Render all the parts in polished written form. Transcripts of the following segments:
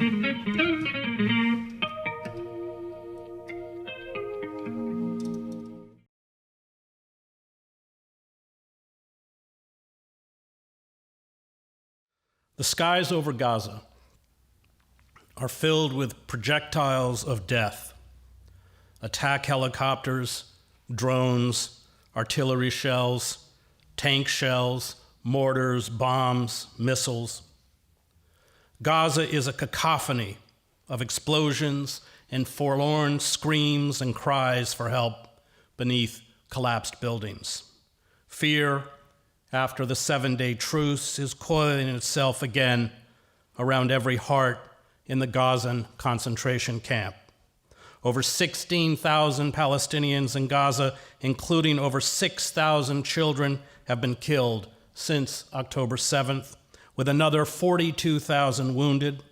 The skies over Gaza are filled with projectiles of death. Attack helicopters, drones, artillery shells, tank shells, mortars, bombs, missiles. Gaza is a cacophony of explosions and forlorn screams and cries for help beneath collapsed buildings. Fear, after the 7-day truce, is coiling itself again around every heart in the Gazan concentration camp. Over 16,000 Palestinians in Gaza, including over 6,000 children, have been killed since October 7th, with another 42,000 wounded.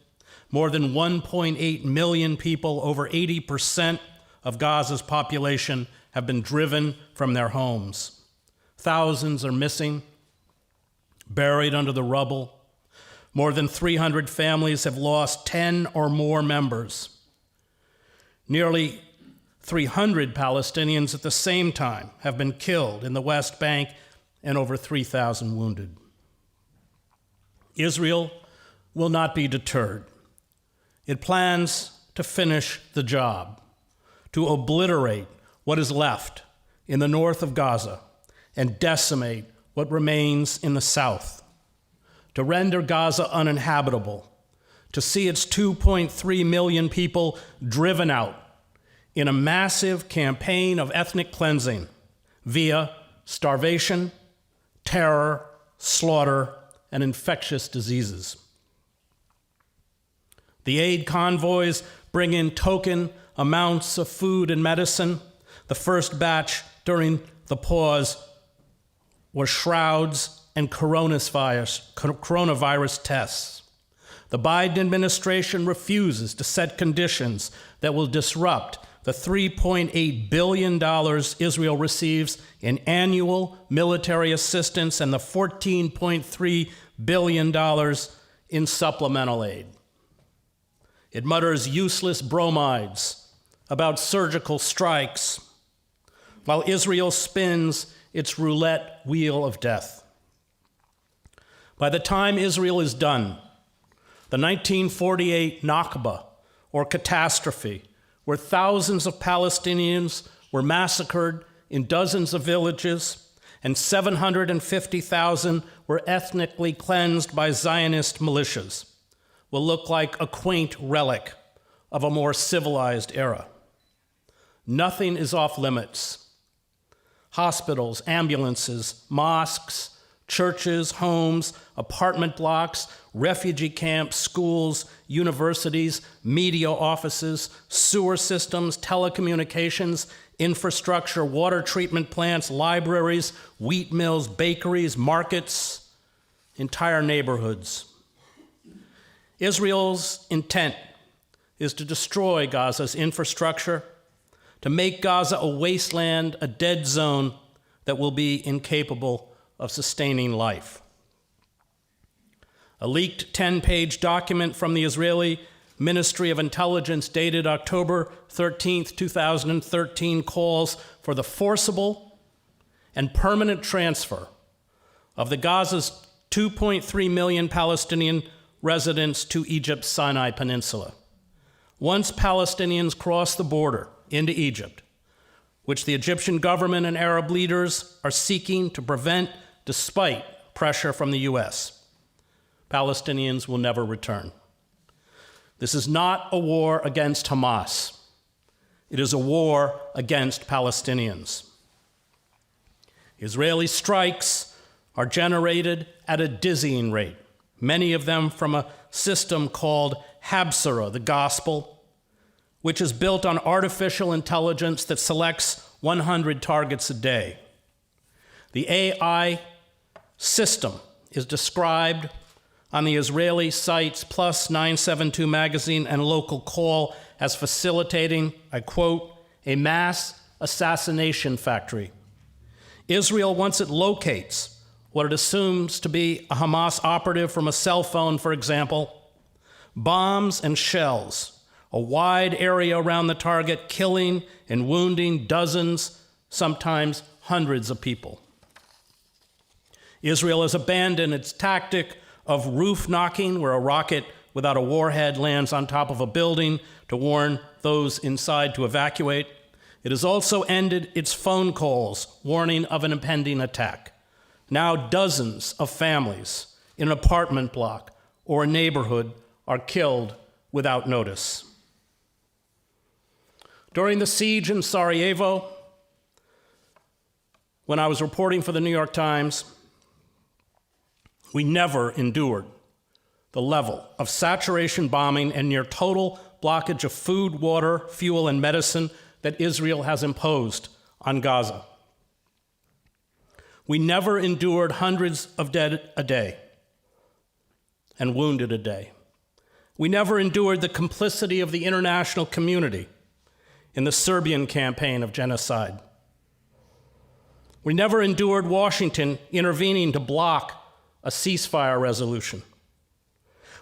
More than 1.8 million people, over 80% of Gaza's population, have been driven from their homes. Thousands are missing, buried under the rubble. More than 300 families have lost 10 or more members. Nearly 300 Palestinians at the same time have been killed in the West Bank and over 3,000 wounded. Israel will not be deterred. It plans to finish the job, to obliterate what is left in the north of Gaza and decimate what remains in the south, to render Gaza uninhabitable, to see its 2.3 million people driven out in a massive campaign of ethnic cleansing via starvation, terror, slaughter, and infectious diseases. The aid convoys bring in token amounts of food and medicine. The first batch during the pause were shrouds and coronavirus tests. The Biden administration refuses to set conditions that will disrupt the $3.8 billion Israel receives in annual military assistance and the $14.3 billion in supplemental aid. It mutters useless bromides about surgical strikes, while Israel spins its roulette wheel of death. By the time Israel is done, the 1948 Nakba, or catastrophe, where thousands of Palestinians were massacred in dozens of villages and 750,000 were ethnically cleansed by Zionist militias, will look like a quaint relic of a more civilized era. Nothing is off limits. Hospitals, ambulances, mosques, churches, homes, apartment blocks, refugee camps, schools, universities, media offices, sewer systems, telecommunications, infrastructure, water treatment plants, libraries, wheat mills, bakeries, markets, entire neighborhoods. Israel's intent is to destroy Gaza's infrastructure, to make Gaza a wasteland, a dead zone that will be incapable of sustaining life. A leaked 10-page document from the Israeli Ministry of Intelligence dated October 13, 2013 calls for the forcible and permanent transfer of the Gaza's 2.3 million Palestinian residents to Egypt's Sinai Peninsula. Once Palestinians cross the border into Egypt, which the Egyptian government and Arab leaders are seeking to prevent despite pressure from the U.S., Palestinians will never return. This is not a war against Hamas. It is a war against Palestinians. Israeli strikes are generated at a dizzying rate, many of them from a system called Habsara, the gospel, which is built on artificial intelligence that selects 100 targets a day. The AI system is described on the Israeli sites Plus 972 magazine and Local Call as facilitating, I quote, a mass assassination factory. Israel, once it locates what it assumes to be a Hamas operative from a cell phone, for example, bombs and shells, a wide area around the target, killing and wounding dozens, sometimes hundreds of people. Israel has abandoned its tactic of roof knocking, where a rocket without a warhead lands on top of a building to warn those inside to evacuate. It has also ended its phone calls warning of an impending attack. Now dozens of families in an apartment block or a neighborhood are killed without notice. During the siege in Sarajevo, when I was reporting for the New York Times, we never endured the level of saturation bombing and near total blockage of food, water, fuel, and medicine that Israel has imposed on Gaza. We never endured hundreds of dead a day and wounded a day. We never endured the complicity of the international community in the Serbian campaign of genocide. We never endured Washington intervening to block a ceasefire resolution.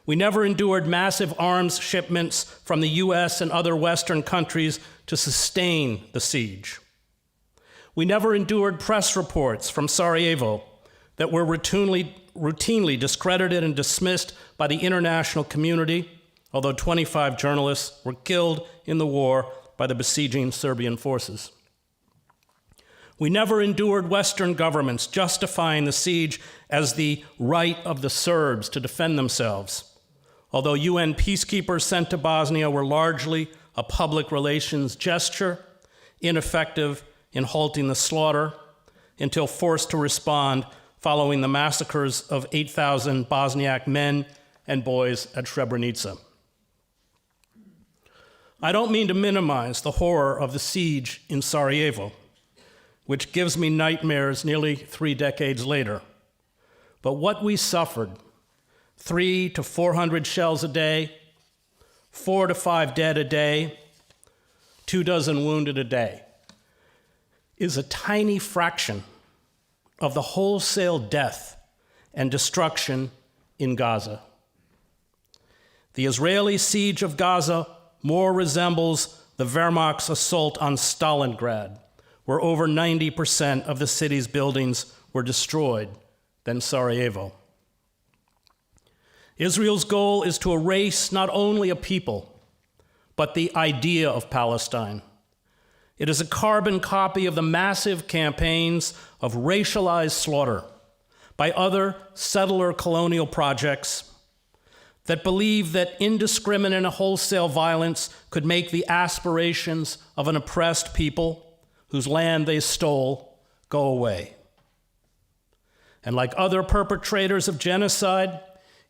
We never endured massive arms shipments from the US and other Western countries to sustain the siege. We never endured press reports from Sarajevo that were routinely discredited and dismissed by the international community, although 25 journalists were killed in the war by the besieging Serbian forces. We never endured Western governments justifying the siege as the right of the Serbs to defend themselves, although UN peacekeepers sent to Bosnia were largely a public relations gesture, ineffective in halting the slaughter, until forced to respond following the massacres of 8,000 Bosniak men and boys at Srebrenica. I don't mean to minimize the horror of the siege in Sarajevo, which gives me nightmares nearly 3 decades later. But what we suffered, 300 to 400 shells a day, 4 to 5 dead a day, 24 wounded a day, is a tiny fraction of the wholesale death and destruction in Gaza. The Israeli siege of Gaza more resembles the Wehrmacht's assault on Stalingrad, where over 90% of the city's buildings were destroyed, than Sarajevo. Israel's goal is to erase not only a people, but the idea of Palestine. It is a carbon copy of the massive campaigns of racialized slaughter by other settler colonial projects that believe that indiscriminate and wholesale violence could make the aspirations of an oppressed people whose land they stole go away. And like other perpetrators of genocide,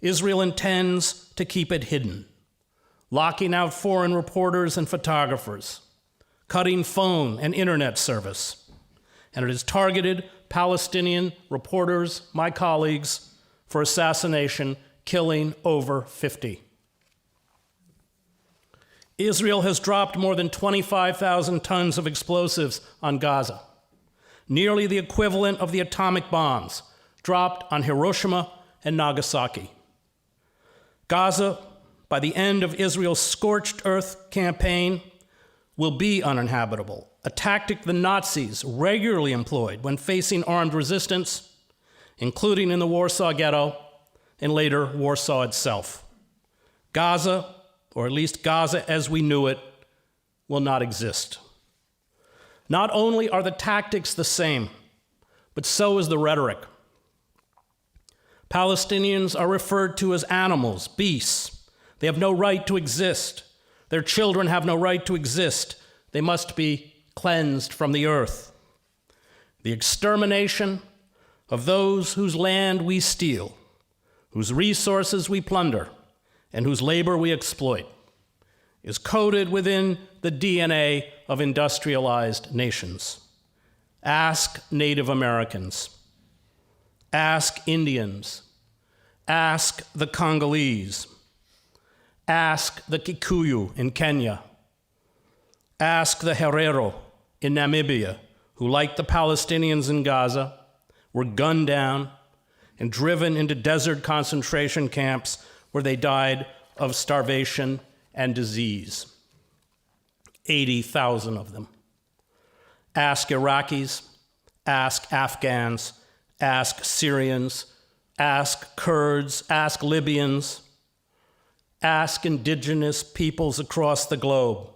Israel intends to keep it hidden, locking out foreign reporters and photographers, cutting phone and internet service. And it has targeted Palestinian reporters, my colleagues, for assassination, killing over 50. Israel has dropped more than 25,000 tons of explosives on Gaza, nearly the equivalent of the atomic bombs dropped on Hiroshima and Nagasaki. Gaza, by the end of Israel's scorched earth campaign, will be uninhabitable, a tactic the Nazis regularly employed when facing armed resistance, including in the Warsaw Ghetto and later Warsaw itself. Gaza, or at least Gaza as we knew it, will not exist. Not only are the tactics the same, but so is the rhetoric. Palestinians are referred to as animals, beasts. They have no right to exist. Their children have no right to exist. They must be cleansed from the earth. The extermination of those whose land we steal, whose resources we plunder, and whose labor we exploit is coded within the DNA of industrialized nations. Ask Native Americans. Ask Indians. Ask the Congolese. Ask the Kikuyu in Kenya. Ask the Herero in Namibia, who, like the Palestinians in Gaza, were gunned down and driven into desert concentration camps where they died of starvation and disease. 80,000 of them. Ask Iraqis, ask Afghans, ask Syrians, ask Kurds, ask Libyans, ask indigenous peoples across the globe.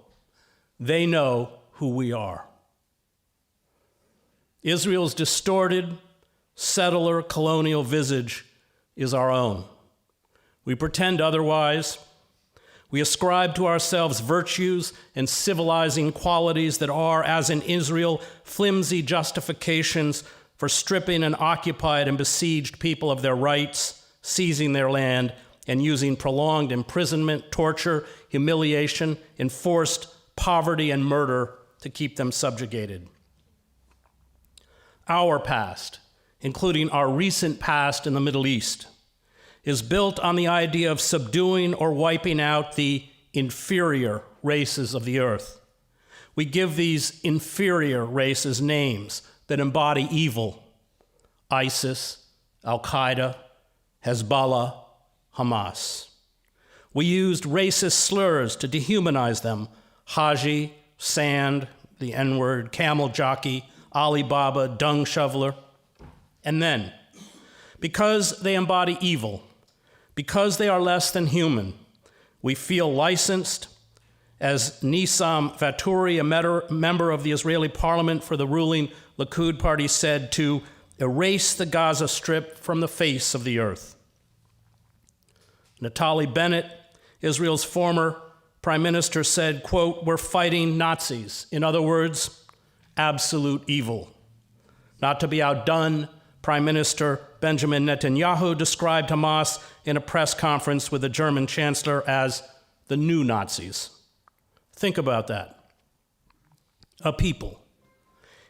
They know who we are. Israel's distorted, settler colonial visage is our own. We pretend otherwise. We ascribe to ourselves virtues and civilizing qualities that are, as in Israel, flimsy justifications for stripping an occupied and besieged people of their rights, seizing their land, and using prolonged imprisonment, torture, humiliation, enforced poverty, and murder to keep them subjugated. Our past, including our recent past in the Middle East, is built on the idea of subduing or wiping out the inferior races of the earth. We give these inferior races names that embody evil: ISIS, Al-Qaeda, Hezbollah, Hamas. We used racist slurs to dehumanize them: Haji, sand, the N-word, camel jockey, Alibaba, dung shoveler. And then, because they embody evil, because they are less than human, we feel licensed, as Nissam Vaturi, a member of the Israeli parliament for the ruling Likud party, said, to erase the Gaza Strip from the face of the earth. Naftali Bennett, Israel's former prime minister, said, quote, "We're fighting Nazis." In other words, absolute evil. Not to be outdone, Prime Minister Benjamin Netanyahu described Hamas in a press conference with the German chancellor as the new Nazis. Think about that. A people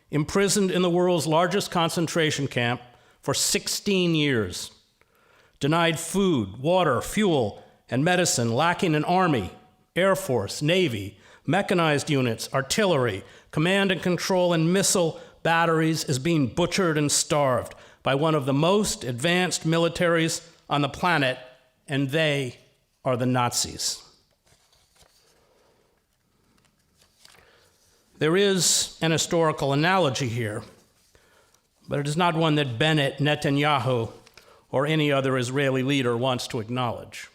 imprisoned in the world's largest concentration camp for 16 years, denied food, water, fuel, and medicine, lacking an army, air force, navy, mechanized units, artillery, command and control, and missile batteries, is being butchered and starved by one of the most advanced militaries on the planet, and they are the Nazis. There is an historical analogy here, but it is not one that Bennett, Netanyahu, or any other Israeli leader wants to acknowledge.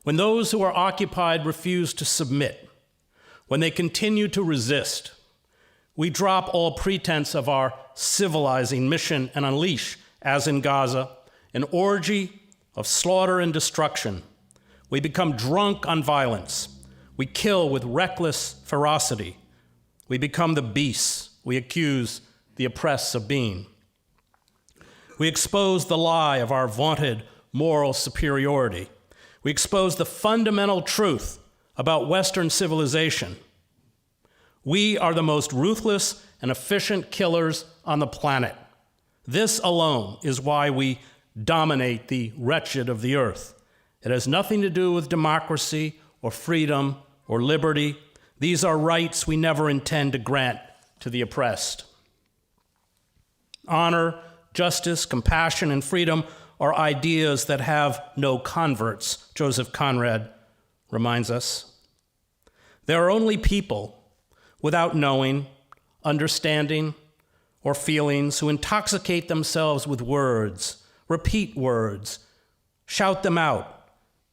When those who are occupied refuse to submit, when they continue to resist, we drop all pretense of our civilizing mission and unleash, as in Gaza, an orgy of slaughter and destruction. We become drunk on violence. We kill with reckless ferocity. We become the beasts we accuse the oppressed of being. We expose the lie of our vaunted moral superiority. We expose the fundamental truth about Western civilization. We are the most ruthless and efficient killers on the planet. This alone is why we dominate the wretched of the earth. It has nothing to do with democracy or freedom or liberty. These are rights we never intend to grant to the oppressed. Honor, justice, compassion, and freedom are ideas that have no converts, Joseph Conrad reminds us. There are only people without knowing, understanding, or feelings who intoxicate themselves with words, repeat words, shout them out,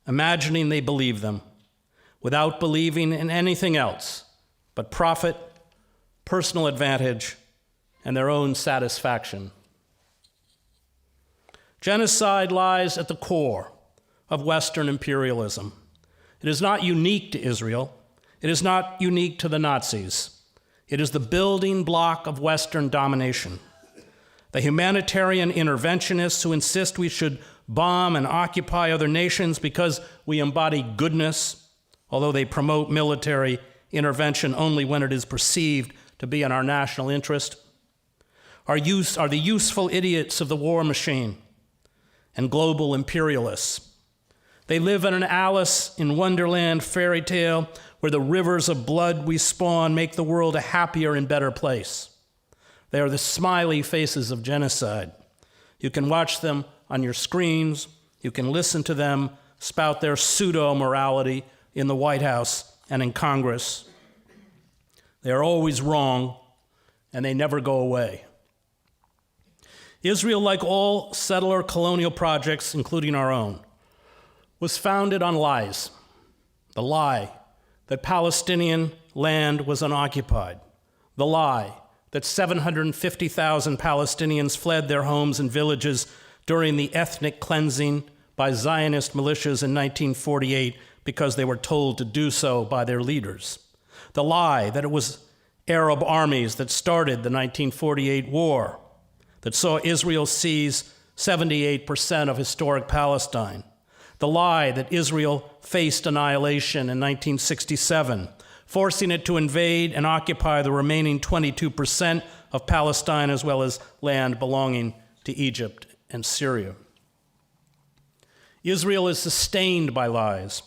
imagining they believe them, without believing in anything else but profit, personal advantage, and their own satisfaction. Genocide lies at the core of Western imperialism. It is not unique to Israel. It is not unique to the Nazis. It is the building block of Western domination. The humanitarian interventionists who insist we should bomb and occupy other nations because we embody goodness, although they promote military intervention only when it is perceived to be in our national interest, are the useful idiots of the war machine and global imperialists. They live in an Alice in Wonderland fairy tale where the rivers of blood we spawn make the world a happier and better place. They are the smiley faces of genocide. You can watch them on your screens. You can listen to them spout their pseudo-morality in the White House and in Congress. They are always wrong, and they never go away. Israel, like all settler colonial projects, including our own, was founded on lies. The lie that Palestinian land was unoccupied. The lie that 750,000 Palestinians fled their homes and villages during the ethnic cleansing by Zionist militias in 1948 because they were told to do so by their leaders. The lie that it was Arab armies that started the 1948 war, that saw Israel seize 78% of historic Palestine. The lie that Israel faced annihilation in 1967, forcing it to invade and occupy the remaining 22% of Palestine, as well as land belonging to Egypt and Syria. Israel is sustained by lies.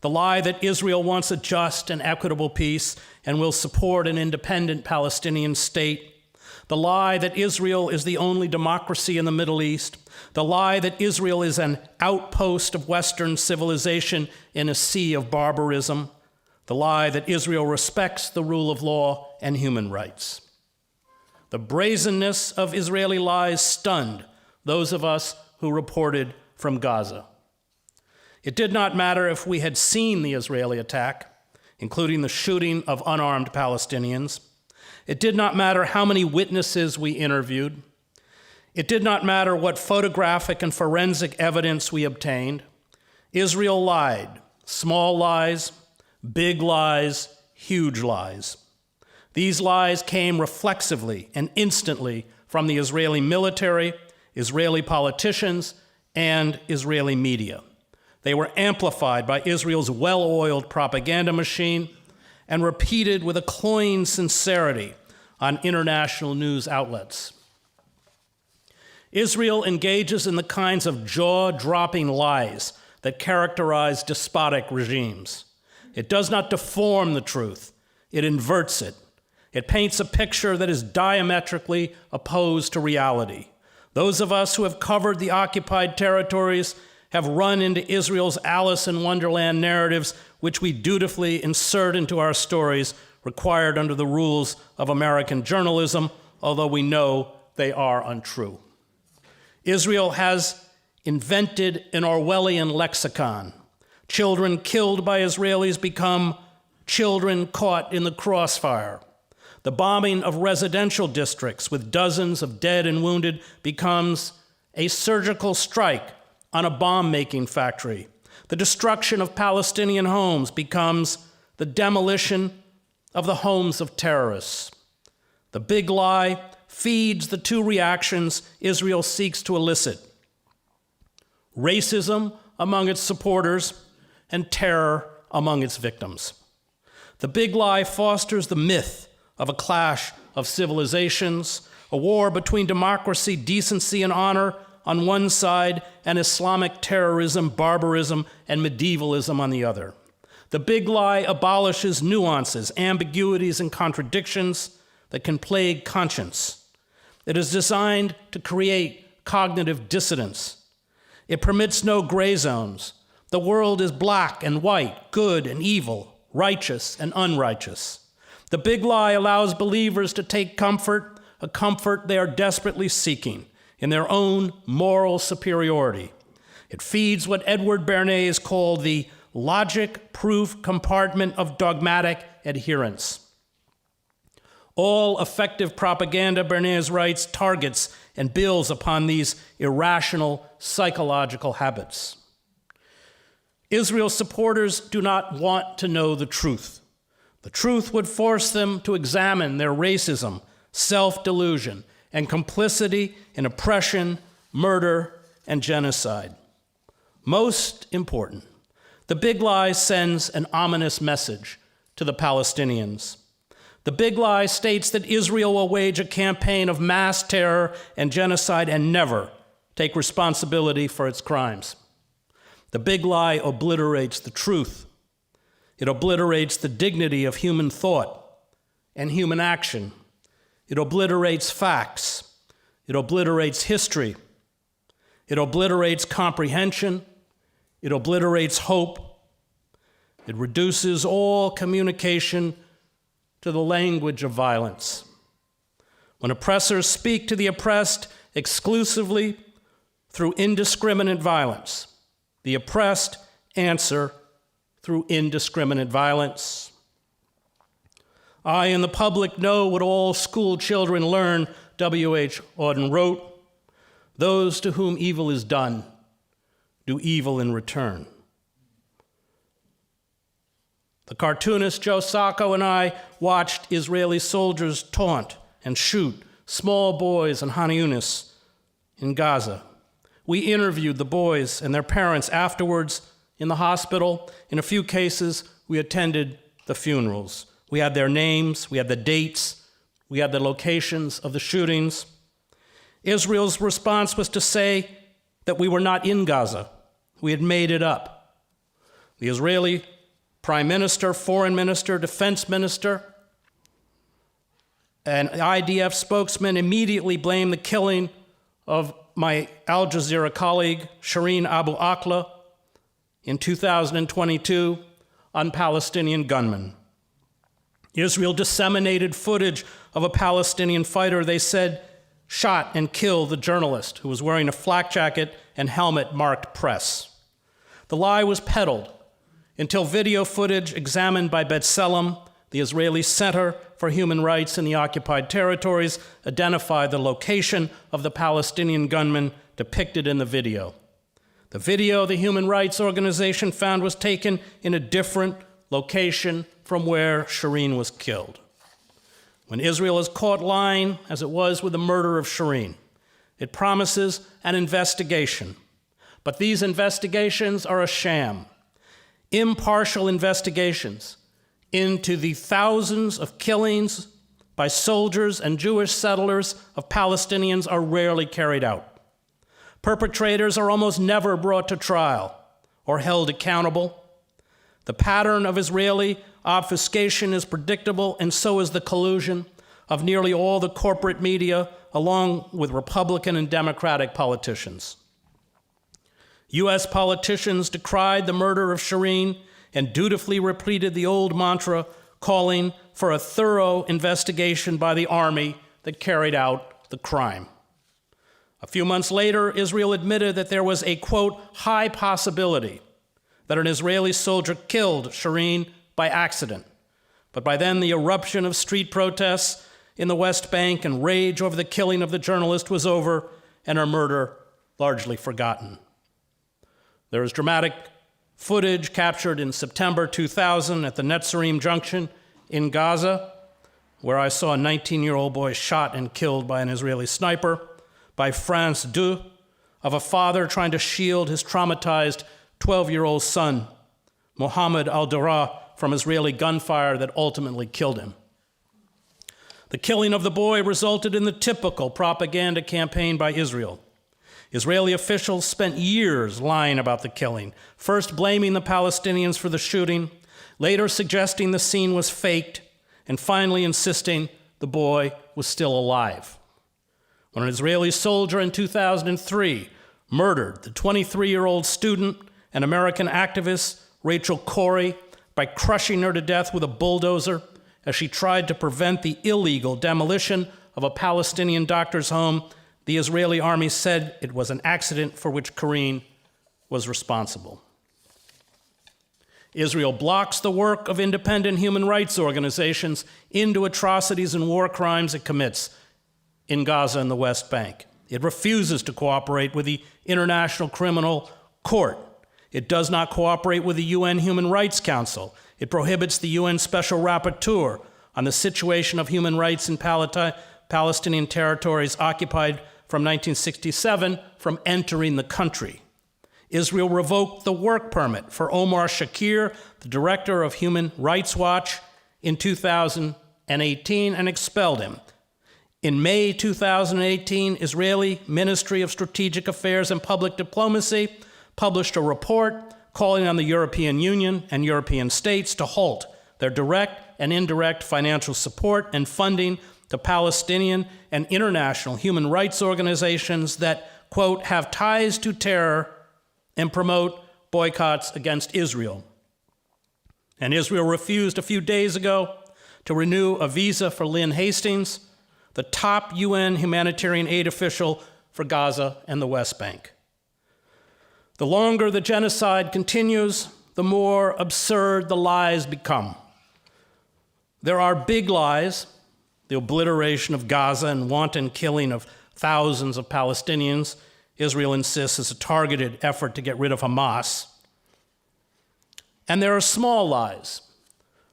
The lie that Israel wants a just and equitable peace and will support an independent Palestinian state. The lie that Israel is the only democracy in the Middle East. The lie that Israel is an outpost of Western civilization in a sea of barbarism. The lie that Israel respects the rule of law and human rights. The brazenness of Israeli lies stunned those of us who reported from Gaza. It did not matter if we had seen the Israeli attack, including the shooting of unarmed Palestinians. It did not matter how many witnesses we interviewed. It did not matter what photographic and forensic evidence we obtained. Israel lied, small lies, big lies, huge lies. These lies came reflexively and instantly from the Israeli military, Israeli politicians, and Israeli media. They were amplified by Israel's well-oiled propaganda machine and repeated with a cloying sincerity on international news outlets. Israel engages in the kinds of jaw-dropping lies that characterize despotic regimes. It does not deform the truth, it inverts it. It paints a picture that is diametrically opposed to reality. Those of us who have covered the occupied territories have run into Israel's Alice in Wonderland narratives, which we dutifully insert into our stories, required under the rules of American journalism, although we know they are untrue. Israel has invented an Orwellian lexicon. Children killed by Israelis become children caught in the crossfire. The bombing of residential districts with dozens of dead and wounded becomes a surgical strike on a bomb-making factory. The destruction of Palestinian homes becomes the demolition of the homes of terrorists. The big lie feeds the two reactions Israel seeks to elicit: racism among its supporters and terror among its victims. The big lie fosters the myth of a clash of civilizations, a war between democracy, decency, and honor on one side, and Islamic terrorism, barbarism, and medievalism on the other. The big lie abolishes nuances, ambiguities, and contradictions that can plague conscience. It is designed to create cognitive dissonance. It permits no gray zones. The world is black and white, good and evil, righteous and unrighteous. The big lie allows believers to take comfort, a comfort they are desperately seeking, in their own moral superiority. It feeds what Edward Bernays called the logic-proof compartment of dogmatic adherence. All effective propaganda, Bernays writes, targets and builds upon these irrational psychological habits. Israel's supporters do not want to know the truth. The truth would force them to examine their racism, self-delusion, and complicity in oppression, murder, and genocide. Most important, the big lie sends an ominous message to the Palestinians. The big lie states that Israel will wage a campaign of mass terror and genocide and never take responsibility for its crimes. The big lie obliterates the truth. It obliterates the dignity of human thought and human action. It obliterates facts. It obliterates history. It obliterates comprehension. It obliterates hope. It reduces all communication to the language of violence. When oppressors speak to the oppressed exclusively through indiscriminate violence, the oppressed answer through indiscriminate violence. I and the public know what all school children learn, W.H. Auden wrote. Those to whom evil is done do evil in return. The cartoonist Joe Sacco and I watched Israeli soldiers taunt and shoot small boys in Han Yunis in Gaza. We interviewed the boys and their parents afterwards in the hospital. In a few cases, we attended the funerals. We had their names, we had the dates, we had the locations of the shootings. Israel's response was to say that we were not in Gaza. We had made it up. The Israeli Prime Minister, Foreign Minister, Defense Minister, and IDF spokesman immediately blamed the killing of my Al Jazeera colleague, Shireen Abu Akleh, in 2022 on Palestinian gunmen. Israel disseminated footage of a Palestinian fighter they said shot and killed the journalist who was wearing a flak jacket and helmet marked press. The lie was peddled until video footage examined by B'Tselem, the Israeli Center for Human Rights in the Occupied Territories, identified the location of the Palestinian gunman depicted in the video. The video the Human Rights Organization found was taken in a different location from where Shireen was killed. When Israel is caught lying, as it was with the murder of Shireen, it promises an investigation. But these investigations are a sham. Impartial investigations into the thousands of killings by soldiers and Jewish settlers of Palestinians are rarely carried out. Perpetrators are almost never brought to trial or held accountable. The pattern of Israeli obfuscation is predictable, and so is the collusion of nearly all the corporate media, along with Republican and Democratic politicians. U.S. politicians decried the murder of Shireen and dutifully repeated the old mantra calling for a thorough investigation by the army that carried out the crime. A few months later, Israel admitted that there was a, quote, high possibility that an Israeli soldier killed Shireen by accident. But by then, the eruption of street protests in the West Bank and rage over the killing of the journalist was over, and her murder largely forgotten. There is dramatic footage captured in September 2000 at the Netzarim Junction in Gaza, where I saw a 19-year-old boy shot and killed by an Israeli sniper, by France 2, of a father trying to shield his traumatized 12-year-old son, Mohammed al-Dara, from Israeli gunfire that ultimately killed him. The killing of the boy resulted in the typical propaganda campaign by Israel. Israeli officials spent years lying about the killing, first blaming the Palestinians for the shooting, later suggesting the scene was faked, and finally insisting the boy was still alive. When an Israeli soldier in 2003 murdered the 23-year-old student and American activist Rachel Corrie by crushing her to death with a bulldozer as she tried to prevent the illegal demolition of a Palestinian doctor's home, the Israeli army said it was an accident for which Corrie was responsible. Israel blocks the work of independent human rights organizations into atrocities and war crimes it commits in Gaza and the West Bank. It refuses to cooperate with the International Criminal Court. It does not cooperate with the UN Human Rights Council. It prohibits the UN Special Rapporteur on the situation of human rights in Palestinian territories occupied from 1967 from entering the country. Israel revoked the work permit for Omar Shakir, the director of Human Rights Watch, in 2018 and expelled him. In May 2018, Israeli Ministry of Strategic Affairs and Public Diplomacy published a report calling on the European Union and European states to halt their direct and indirect financial support and funding to Palestinian and international human rights organizations that, quote, have ties to terror and promote boycotts against Israel. And Israel refused a few days ago to renew a visa for Lynn Hastings, the top UN humanitarian aid official for Gaza and the West Bank. The longer the genocide continues, the more absurd the lies become. There are big lies, the obliteration of Gaza and wanton killing of thousands of Palestinians. Israel insists is a targeted effort to get rid of Hamas. And there are small lies,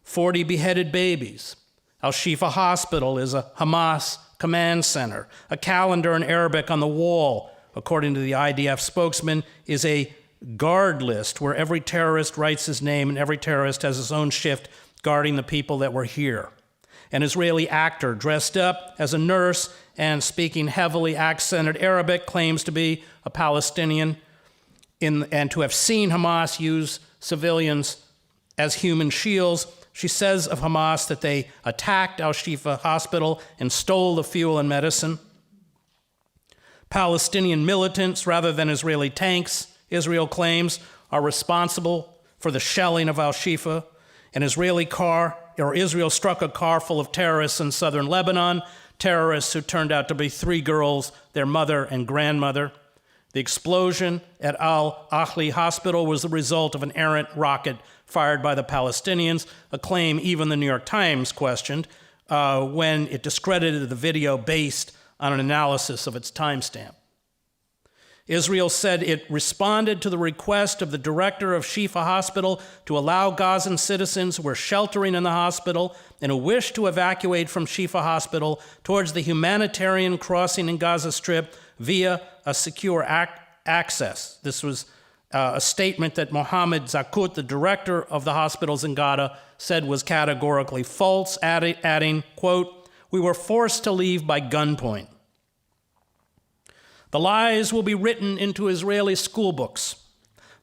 40 beheaded babies. Al-Shifa Hospital is a Hamas command center. A calendar in Arabic on the wall, according to the IDF spokesman, is a guard list where every terrorist writes his name and every terrorist has his own shift guarding the people that were here. An Israeli actor dressed up as a nurse and speaking heavily accented Arabic claims to be a Palestinian and to have seen Hamas use civilians as human shields. She says of Hamas that they attacked Al-Shifa Hospital and stole the fuel and medicine. Palestinian militants, rather than Israeli tanks, Israel claims, are responsible for the shelling of Al-Shifa. An Israel struck a car full of terrorists in southern Lebanon, terrorists who turned out to be 3 girls, their mother and grandmother. The explosion at Al-Ahli Hospital was the result of an errant rocket fired by the Palestinians, a claim even the New York Times questioned when it discredited the video based on an analysis of its timestamp. Israel said it responded to the request of the director of Shifa Hospital to allow Gazan citizens who were sheltering in the hospital and who wished to evacuate from Shifa Hospital towards the humanitarian crossing in Gaza Strip via a secure access. This was a statement that Mohammed Zakut, the director of the hospitals in Gaza, said was categorically false, adding, quote, "We were forced to leave by gunpoint." The lies will be written into Israeli school books.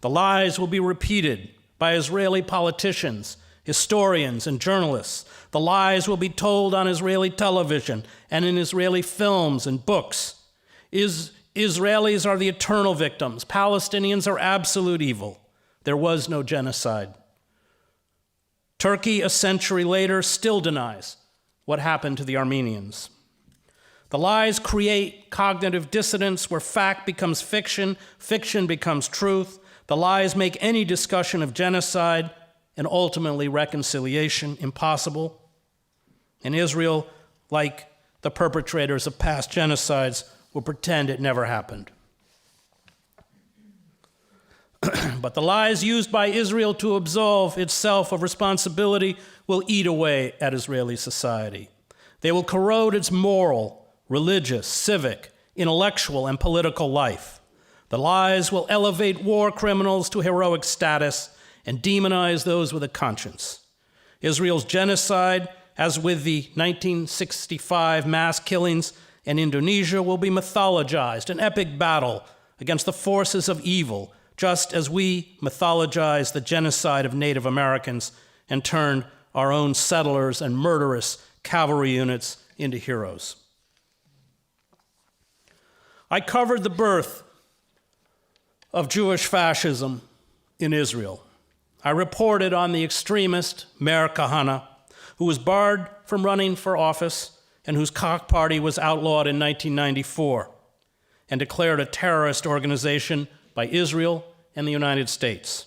The lies will be repeated by Israeli politicians, historians, and journalists. The lies will be told on Israeli television and in Israeli films and books. Israelis are the eternal victims. Palestinians are absolute evil. There was no genocide. Turkey, a century later, still denies what happened to the Armenians. The lies create cognitive dissonance where fact becomes fiction, fiction becomes truth. The lies make any discussion of genocide and ultimately reconciliation impossible. And Israel, like the perpetrators of past genocides, will pretend it never happened. But the lies used by Israel to absolve itself of responsibility will eat away at Israeli society. They will corrode its moral, religious, civic, intellectual, and political life. The lies will elevate war criminals to heroic status and demonize those with a conscience. Israel's genocide, as with the 1965 mass killings in Indonesia, will be mythologized, an epic battle against the forces of evil, just as we mythologize the genocide of Native Americans and turned our own settlers and murderous cavalry units into heroes. I covered the birth of Jewish fascism in Israel. I reported on the extremist Meir Kahane, who was barred from running for office and whose Koch party was outlawed in 1994 and declared a terrorist organization by Israel and the United States.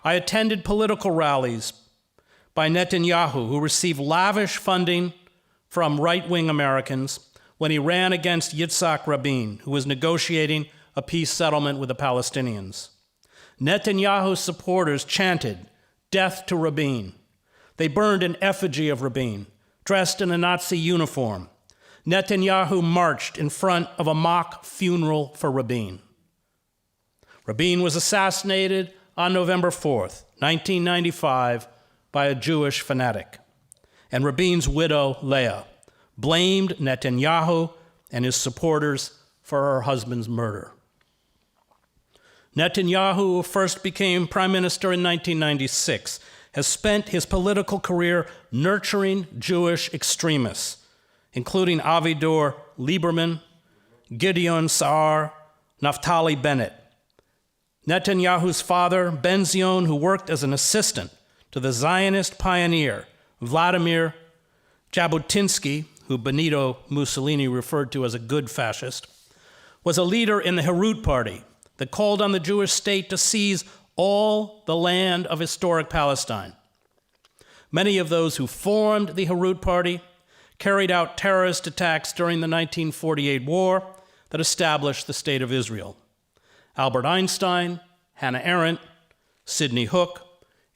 I attended political rallies by Netanyahu, who received lavish funding from right-wing Americans when he ran against Yitzhak Rabin, who was negotiating a peace settlement with the Palestinians. Netanyahu's supporters chanted, "Death to Rabin." They burned an effigy of Rabin, dressed in a Nazi uniform. Netanyahu marched in front of a mock funeral for Rabin. Rabin was assassinated on November 4th, 1995, by a Jewish fanatic. And Rabin's widow, Leah, blamed Netanyahu and his supporters for her husband's murder. Netanyahu, who first became prime minister in 1996, has spent his political career nurturing Jewish extremists, including Avigdor Lieberman, Gideon Saar, Naftali Bennett. Netanyahu's father, Ben-Zion, who worked as an assistant to the Zionist pioneer Vladimir Jabotinsky, who Benito Mussolini referred to as a good fascist, was a leader in the Herut Party that called on the Jewish state to seize all the land of historic Palestine. Many of those who formed the Herut Party carried out terrorist attacks during the 1948 war that established the State of Israel. Albert Einstein, Hannah Arendt, Sidney Hook,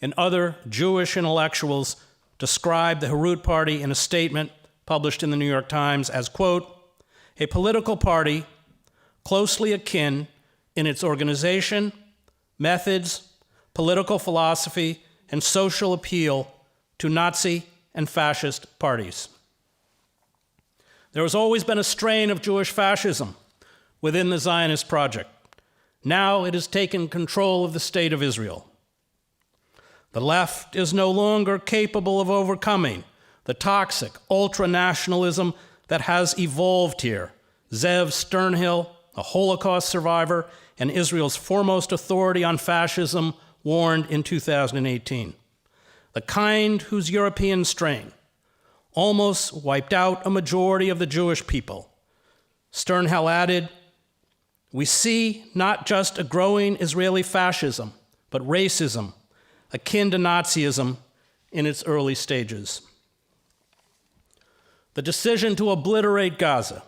and other Jewish intellectuals described the Herut Party in a statement published in the New York Times as, quote, a political party closely akin in its organization, methods, political philosophy, and social appeal to Nazi and fascist parties. There has always been a strain of Jewish fascism within the Zionist project. Now it has taken control of the State of Israel. The left is no longer capable of overcoming the toxic ultra-nationalism that has evolved here. Zev Sternhill, a Holocaust survivor and Israel's foremost authority on fascism, warned in 2018. The kind whose European strain almost wiped out a majority of the Jewish people. Sternhill added, we see not just a growing Israeli fascism, but racism, akin to Nazism in its early stages. The decision to obliterate Gaza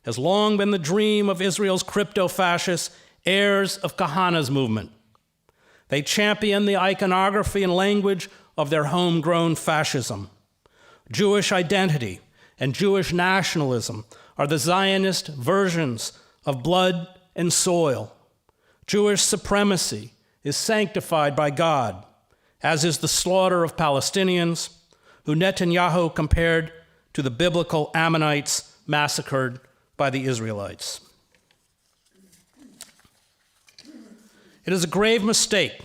has long been the dream of Israel's crypto-fascist heirs of Kahana's movement. They champion the iconography and language of their homegrown fascism. Jewish identity and Jewish nationalism are the Zionist versions of blood and soil. Jewish supremacy is sanctified by God, as is the slaughter of Palestinians, who Netanyahu compared to the biblical Ammonites massacred by the Israelites. It is a grave mistake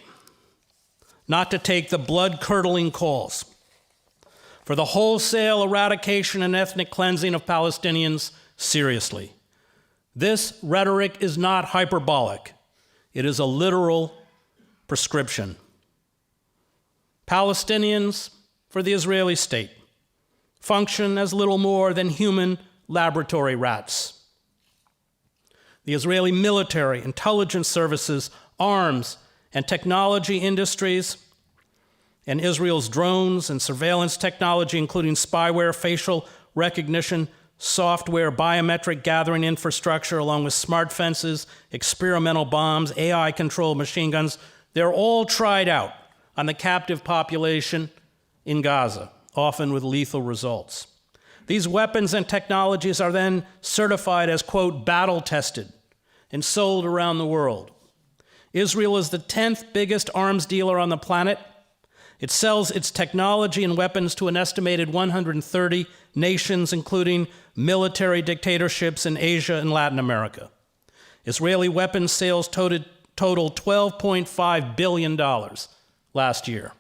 not to take the blood-curdling calls for the wholesale eradication and ethnic cleansing of Palestinians seriously. This rhetoric is not hyperbolic. It is a literal prescription. Palestinians, for the Israeli state, function as little more than human laboratory rats. The Israeli military, intelligence services, arms, and technology industries, and Israel's drones and surveillance technology, including spyware, facial recognition, software, biometric gathering infrastructure, along with smart fences, experimental bombs, AI-controlled machine guns, they're all tried out on the captive population in Gaza, often with lethal results. These weapons and technologies are then certified as, quote, battle-tested and sold around the world. Israel is the 10th biggest arms dealer on the planet. It sells its technology and weapons to an estimated 130 nations, including military dictatorships in Asia and Latin America. Israeli weapons sales totaled $12.5 billion last year.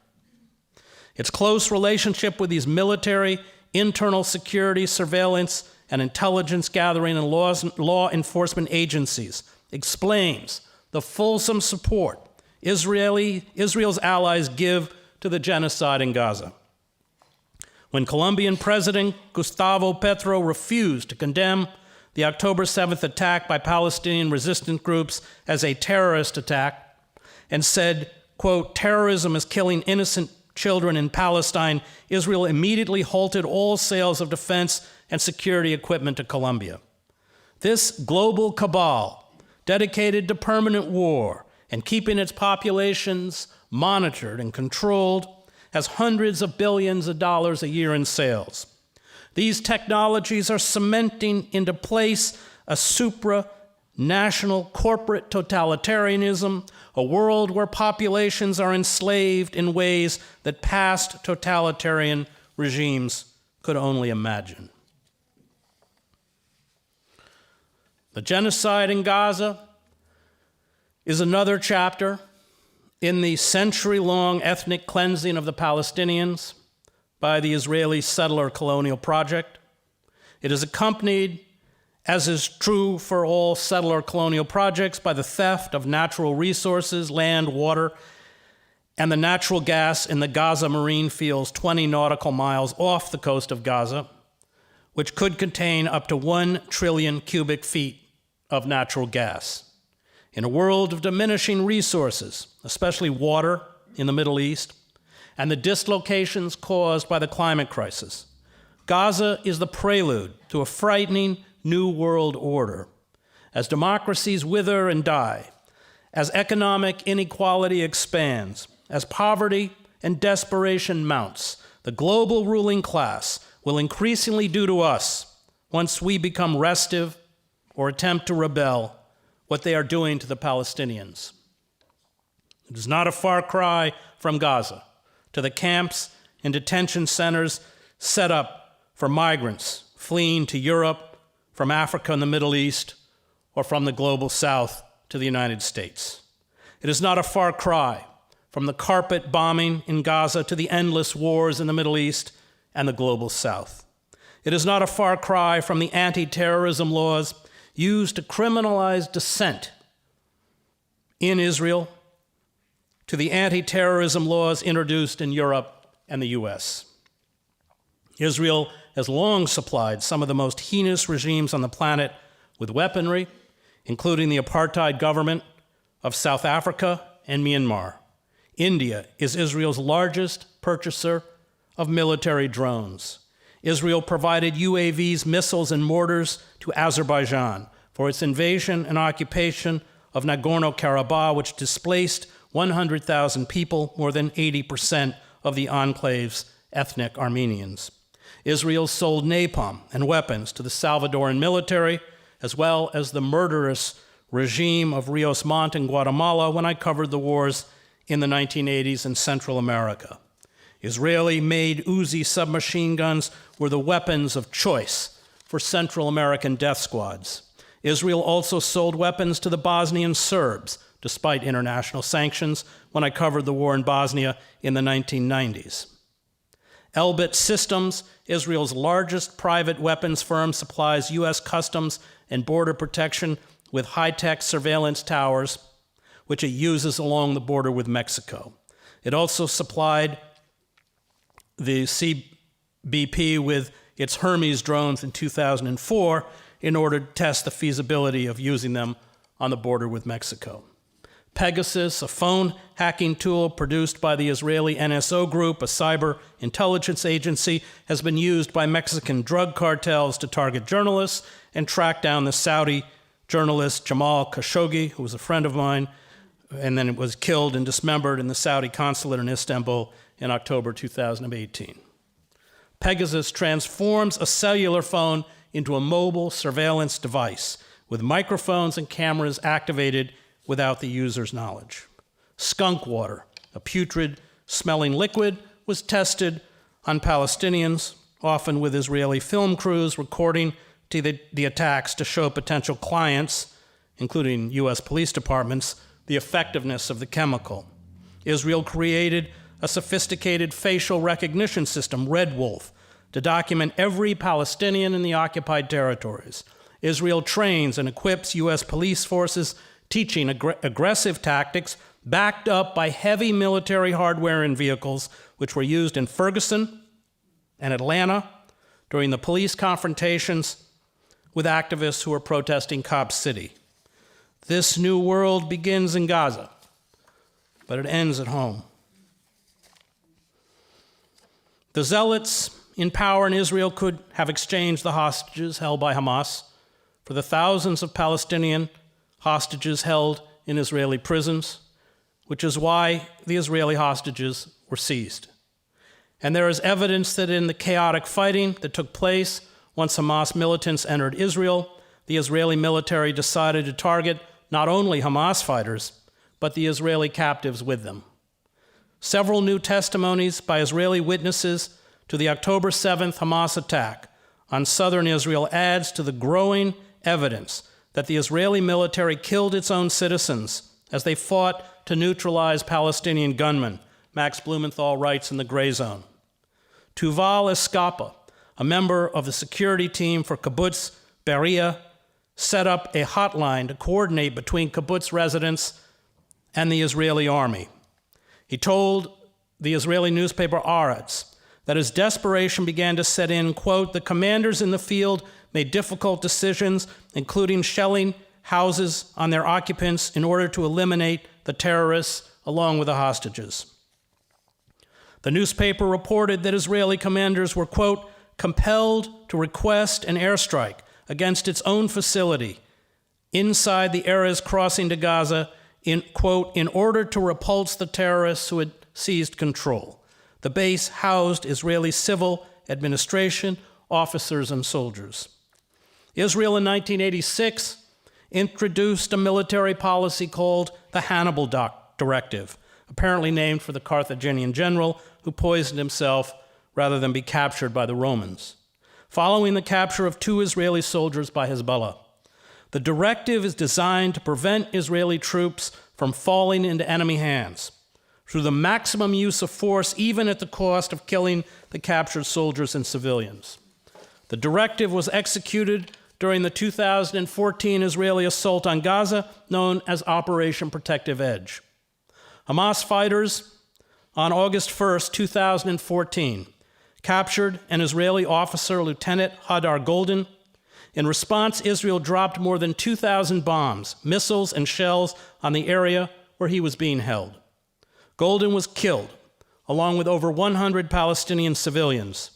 Its close relationship with these military, internal security, surveillance, and intelligence gathering and law enforcement agencies explains the fulsome support Israel's allies give to the genocide in Gaza. When Colombian President Gustavo Petro refused to condemn the October 7th attack by Palestinian resistance groups as a terrorist attack and said, quote, terrorism is killing innocent children in Palestine, Israel immediately halted all sales of defense and security equipment to Colombia. This global cabal, dedicated to permanent war and keeping its populations monitored and controlled, has hundreds of billions of dollars a year in sales. These technologies are cementing into place a supranational corporate totalitarianism, a world where populations are enslaved in ways that past totalitarian regimes could only imagine. The genocide in Gaza is another chapter in the century-long ethnic cleansing of the Palestinians by the Israeli settler colonial project. It is accompanied as is true for all settler colonial projects, by the theft of natural resources, land, water, and the natural gas in the Gaza marine fields 20 nautical miles off the coast of Gaza, which could contain up to 1 trillion cubic feet of natural gas. In a world of diminishing resources, especially water in the Middle East, and the dislocations caused by the climate crisis, Gaza is the prelude to a frightening new world order. As democracies wither and die, as economic inequality expands, as poverty and desperation mounts, the global ruling class will increasingly do to us, once we become restive or attempt to rebel, what they are doing to the Palestinians. It is not a far cry from Gaza to the camps and detention centers set up for migrants fleeing to Europe, from Africa and the Middle East, or from the global south to the United States. It is not a far cry from the carpet bombing in Gaza to the endless wars in the Middle East and the global south. It is not a far cry from the anti-terrorism laws used to criminalize dissent in Israel to the anti-terrorism laws introduced in Europe and the US. Israel has long supplied some of the most heinous regimes on the planet with weaponry, including the apartheid government of South Africa and Myanmar. India is Israel's largest purchaser of military drones. Israel provided UAVs, missiles, and mortars to Azerbaijan for its invasion and occupation of Nagorno-Karabakh, which displaced 100,000 people, more than 80% of the enclave's ethnic Armenians. Israel sold napalm and weapons to the Salvadoran military, as well as the murderous regime of Rios Montt in Guatemala when I covered the wars in the 1980s in Central America. Israeli-made Uzi submachine guns were the weapons of choice for Central American death squads. Israel also sold weapons to the Bosnian Serbs, despite international sanctions, when I covered the war in Bosnia in the 1990s. Elbit Systems, Israel's largest private weapons firm, supplies U.S. Customs and Border Protection with high-tech surveillance towers, which it uses along the border with Mexico. It also supplied the CBP with its Hermes drones in 2004 in order to test the feasibility of using them on the border with Mexico. Pegasus, a phone hacking tool produced by the Israeli NSO Group, a cyber intelligence agency, has been used by Mexican drug cartels to target journalists and track down the Saudi journalist Jamal Khashoggi, who was a friend of mine, and then it was killed and dismembered in the Saudi consulate in Istanbul in October 2018. Pegasus transforms a cellular phone into a mobile surveillance device with microphones and cameras activated without the user's knowledge. Skunk water, a putrid-smelling liquid, was tested on Palestinians, often with Israeli film crews recording the attacks to show potential clients, including U.S. police departments, the effectiveness of the chemical. Israel created a sophisticated facial recognition system, Red Wolf, to document every Palestinian in the occupied territories. Israel trains and equips U.S. police forces, teaching aggressive tactics backed up by heavy military hardware and vehicles, which were used in Ferguson and Atlanta during the police confrontations with activists who were protesting Cop City. This new world begins in Gaza, but it ends at home. The zealots in power in Israel could have exchanged the hostages held by Hamas for the thousands of Palestinian hostages held in Israeli prisons, which is why the Israeli hostages were seized. And there is evidence that in the chaotic fighting that took place once Hamas militants entered Israel, the Israeli military decided to target not only Hamas fighters, but the Israeli captives with them. Several new testimonies by Israeli witnesses to the October 7th Hamas attack on southern Israel adds to the growing evidence that the Israeli military killed its own citizens as they fought to neutralize Palestinian gunmen, Max Blumenthal writes in The Gray Zone. Tuval Escapa, a member of the security team for Kibbutz Beria set up a hotline to coordinate between kibbutz residents and the Israeli army. He told the Israeli newspaper Haaretz that as desperation began to set in, quote, the commanders in the field made difficult decisions, including shelling houses on their occupants in order to eliminate the terrorists along with the hostages. The newspaper reported that Israeli commanders were, quote, compelled to request an airstrike against its own facility inside the Erez crossing to Gaza in, quote, in order to repulse the terrorists who had seized control. The base housed Israeli civil administration, officers, and soldiers. Israel in 1986 introduced a military policy called the Hannibal Directive, apparently named for the Carthaginian general who poisoned himself rather than be captured by the Romans, following the capture of 2 Israeli soldiers by Hezbollah. The directive is designed to prevent Israeli troops from falling into enemy hands through the maximum use of force, even at the cost of killing the captured soldiers and civilians. The directive was executed during the 2014 Israeli assault on Gaza, known as Operation Protective Edge. Hamas fighters on August 1st, 2014, captured an Israeli officer, Lieutenant Hadar Golden. In response, Israel dropped more than 2,000 bombs, missiles, and shells on the area where he was being held. Golden was killed, along with over 100 Palestinian civilians.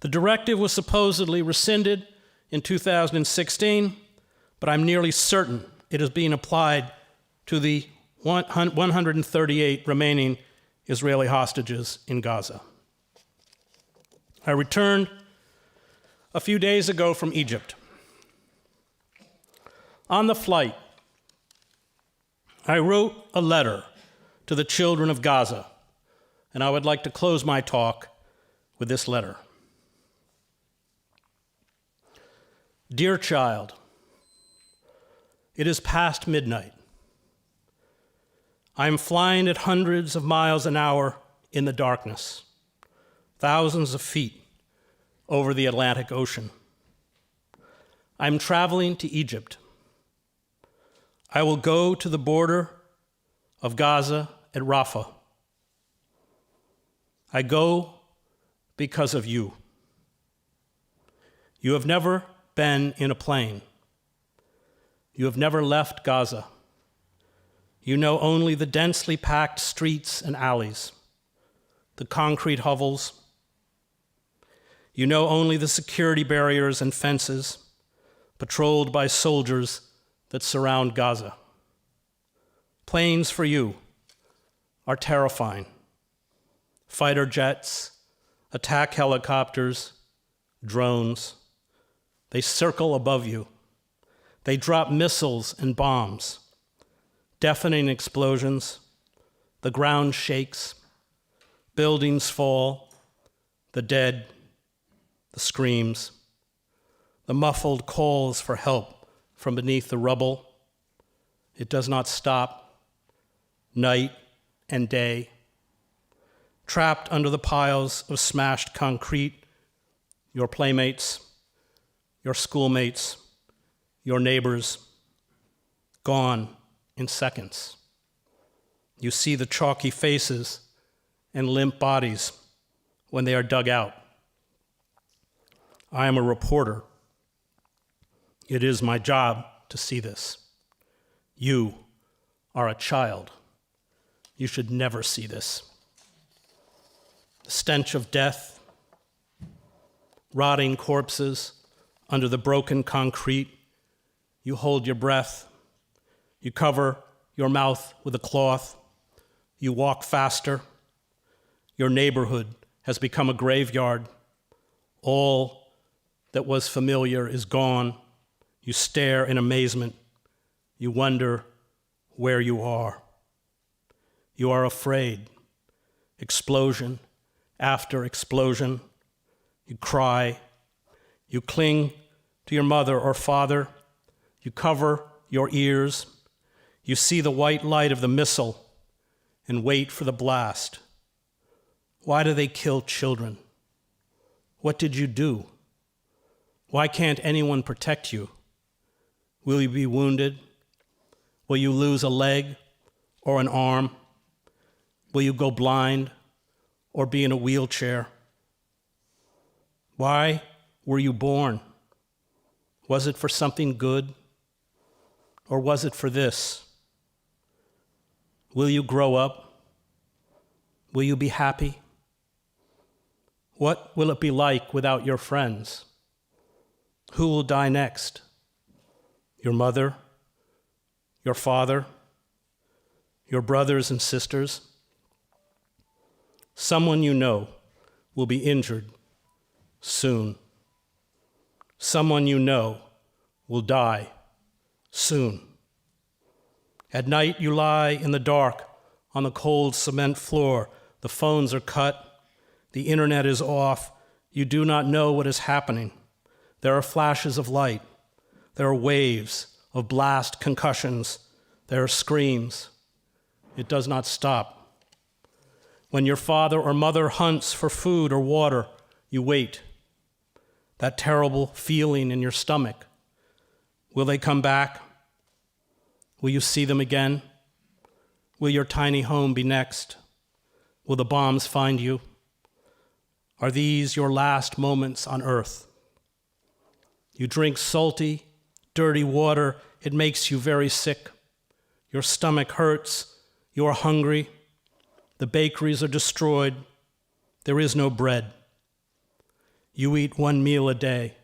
The directive was supposedly rescinded in 2016, but I'm nearly certain it is being applied to the 138 remaining Israeli hostages in Gaza. I returned a few days ago from Egypt. On the flight, I wrote a letter to the children of Gaza, and I would like to close my talk with this letter. Dear child, it is past midnight. I am flying at hundreds of miles an hour in the darkness, thousands of feet over the Atlantic Ocean. I'm traveling to Egypt. I will go to the border of Gaza at Rafah. I go because of you. You have never been in a plane. You have never left Gaza. You know only the densely packed streets and alleys, the concrete hovels. You know only the security barriers and fences patrolled by soldiers that surround Gaza. Planes for you are terrifying. Fighter jets, attack helicopters, drones. They circle above you. They drop missiles and bombs. Deafening explosions. The ground shakes. Buildings fall. The dead. The screams. The muffled calls for help from beneath the rubble. It does not stop. Night and day. Trapped under the piles of smashed concrete, your playmates, your schoolmates, your neighbors, gone in seconds. You see the chalky faces and limp bodies when they are dug out. I am a reporter. It is my job to see this. You are a child. You should never see this. The stench of death, rotting corpses under the broken concrete. You hold your breath. You cover your mouth with a cloth. You walk faster. Your neighborhood has become a graveyard. All that was familiar is gone. You stare in amazement. You wonder where you are. You are afraid. Explosion after explosion. You cry. You cling to your mother or father. You cover your ears. You see the white light of the missile and wait for the blast. Why do they kill children? What did you do? Why can't anyone protect you? Will you be wounded? Will you lose a leg or an arm? Will you go blind or be in a wheelchair? Why were you born? Was it for something good, or was it for this? Will you grow up? Will you be happy? What will it be like without your friends? Who will die next? Your mother? Your father? Your brothers and sisters? Someone you know will be injured soon. Someone you know will die soon. At night you lie in the dark on the cold cement floor. The phones are cut. The internet is off. You do not know what is happening. There are flashes of light. There are waves of blast concussions. There are screams. It does not stop. When your father or mother hunts for food or water, you wait. That terrible feeling in your stomach. Will they come back? Will you see them again? Will your tiny home be next? Will the bombs find you? Are these your last moments on earth? You drink salty, dirty water. It makes you very sick. Your stomach hurts. You are hungry. The bakeries are destroyed. There is no bread. You eat one meal a day,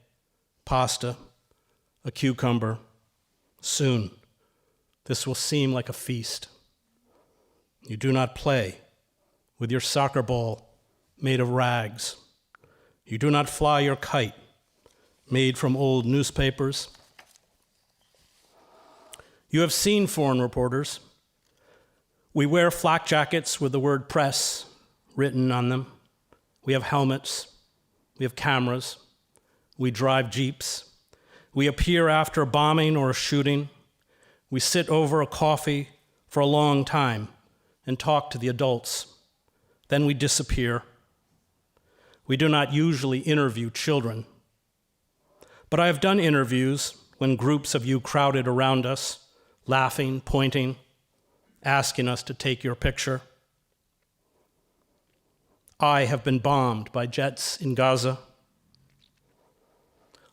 pasta, a cucumber. Soon, this will seem like a feast. You do not play with your soccer ball made of rags. You do not fly your kite made from old newspapers. You have seen foreign reporters. We wear flak jackets with the word press written on them. We have helmets. We have cameras. We drive jeeps. We appear after a bombing or a shooting. We sit over a coffee for a long time and talk to the adults. Then we disappear. We do not usually interview children. But I have done interviews when groups of you crowded around us, laughing, pointing, asking us to take your picture. I have been bombed by jets in Gaza.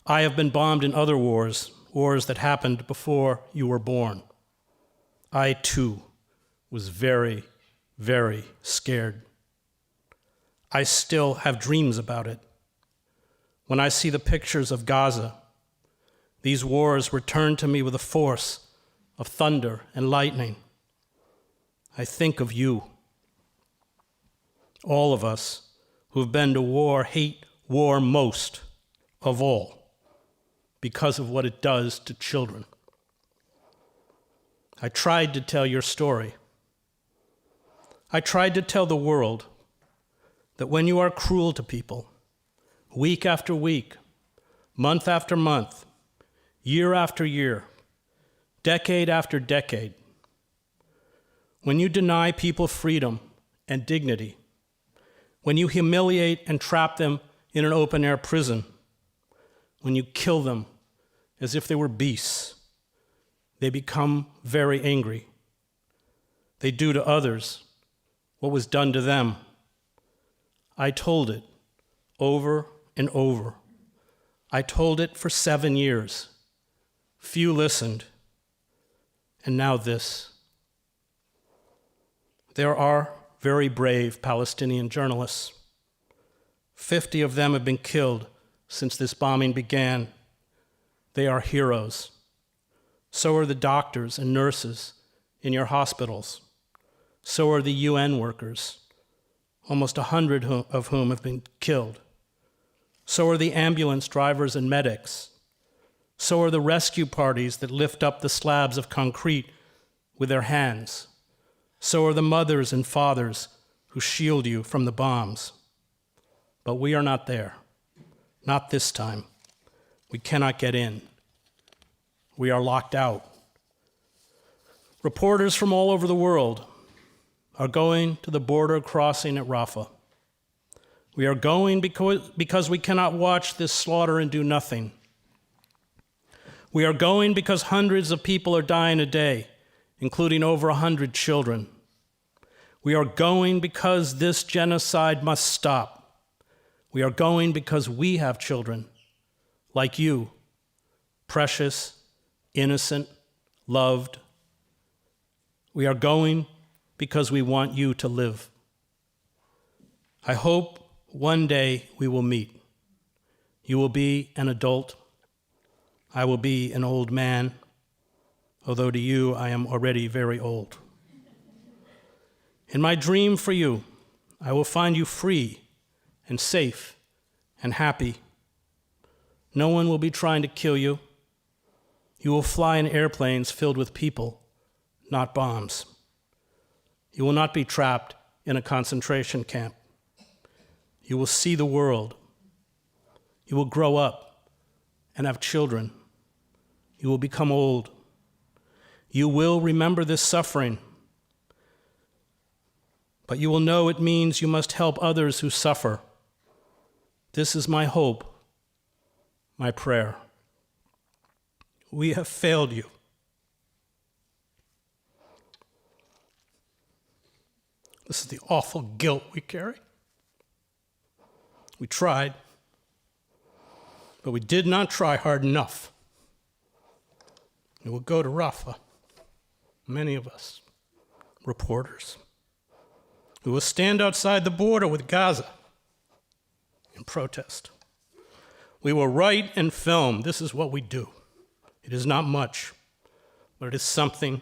I have been bombed in other wars that happened before you were born. I, too, was very, very scared. I still have dreams about it. When I see the pictures of Gaza, these wars return to me with the force of thunder and lightning. I think of you. All of us who have been to war hate war most of all because of what it does to children. I tried to tell your story. I tried to tell the world that when you are cruel to people, week after week, month after month, year after year, decade after decade, when you deny people freedom and dignity, when you humiliate and trap them in an open-air prison, when you kill them as if they were beasts, they become very angry. They do to others what was done to them. I told it over and over. I told it for 7 years. Few listened. And now this. There are very brave Palestinian journalists. 50 of them have been killed since this bombing began. They are heroes. So are the doctors and nurses in your hospitals. So are the UN workers, almost 100 of whom have been killed. So are the ambulance drivers and medics. So are the rescue parties that lift up the slabs of concrete with their hands. So are the mothers and fathers who shield you from the bombs. But we are not there. Not this time. We cannot get in. We are locked out. Reporters from all over the world are going to the border crossing at Rafah. We are going because we cannot watch this slaughter and do nothing. We are going because hundreds of people are dying a day, including over 100 children. We are going because this genocide must stop. We are going because we have children, like you, precious, innocent, loved. We are going because we want you to live. I hope one day we will meet. You will be an adult. I will be an old man, although to you I am already very old. In my dream for you, I will find you free and safe and happy. No one will be trying to kill you. You will fly in airplanes filled with people, not bombs. You will not be trapped in a concentration camp. You will see the world. You will grow up and have children. You will become old. You will remember this suffering, but you will know it means you must help others who suffer. This is my hope, my prayer. We have failed you. This is the awful guilt we carry. We tried, but we did not try hard enough. We will go to Rafah, many of us, reporters. We will stand outside the border with Gaza and protest. We will write and film. This is what we do. It is not much, but it is something.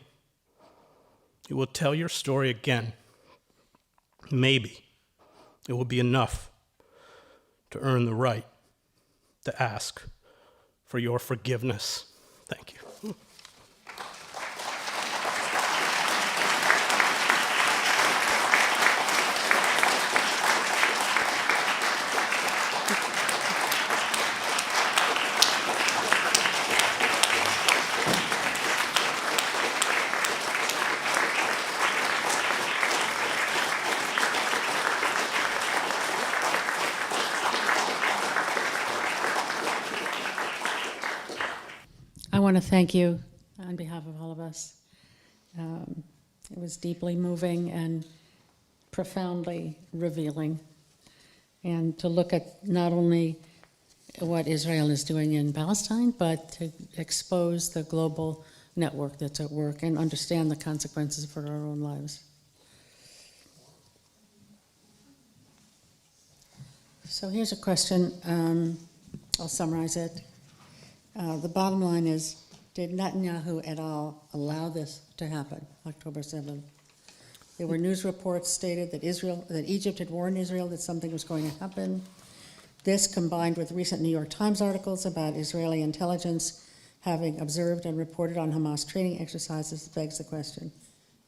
You will tell your story again. Maybe it will be enough to earn the right to ask for your forgiveness. Thank you. I want to thank you on behalf of all of us. It was deeply moving and profoundly revealing. And to look at not only what Israel is doing in Palestine, but to expose the global network that's at work and understand the consequences for our own lives. So here's a question. I'll summarize it. The bottom line is, did Netanyahu et al. Allow this to happen, October 7th? There were news reports stated that Egypt had warned Israel that something was going to happen. This, combined with recent New York Times articles about Israeli intelligence having observed and reported on Hamas training exercises, begs the question,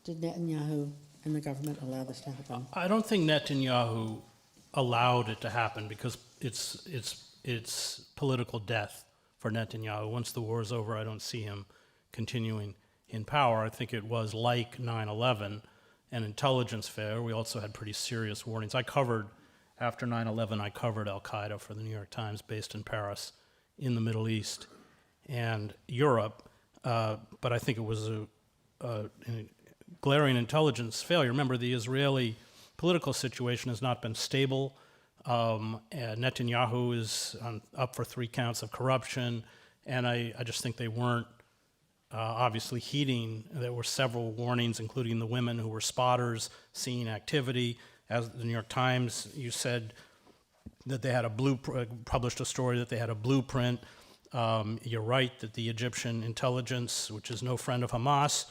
did Netanyahu and the government allow this to happen? I don't think Netanyahu allowed it to happen because it's political death for Netanyahu. Once the war is over, I don't see him continuing in power. I think it was like 9/11, an intelligence failure. We also had pretty serious warnings. After 9/11, I covered Al-Qaeda for the New York Times, based in Paris, in the Middle East and Europe. But I think it was a glaring intelligence failure. Remember, the Israeli political situation has not been stable. Netanyahu is up for 3 counts of corruption, and I just think they weren't obviously heeding. There were several warnings, including the women who were spotters seeing activity. As the New York Times, you said that they had published a story that they had a blueprint. You're right that the Egyptian intelligence, which is no friend of Hamas,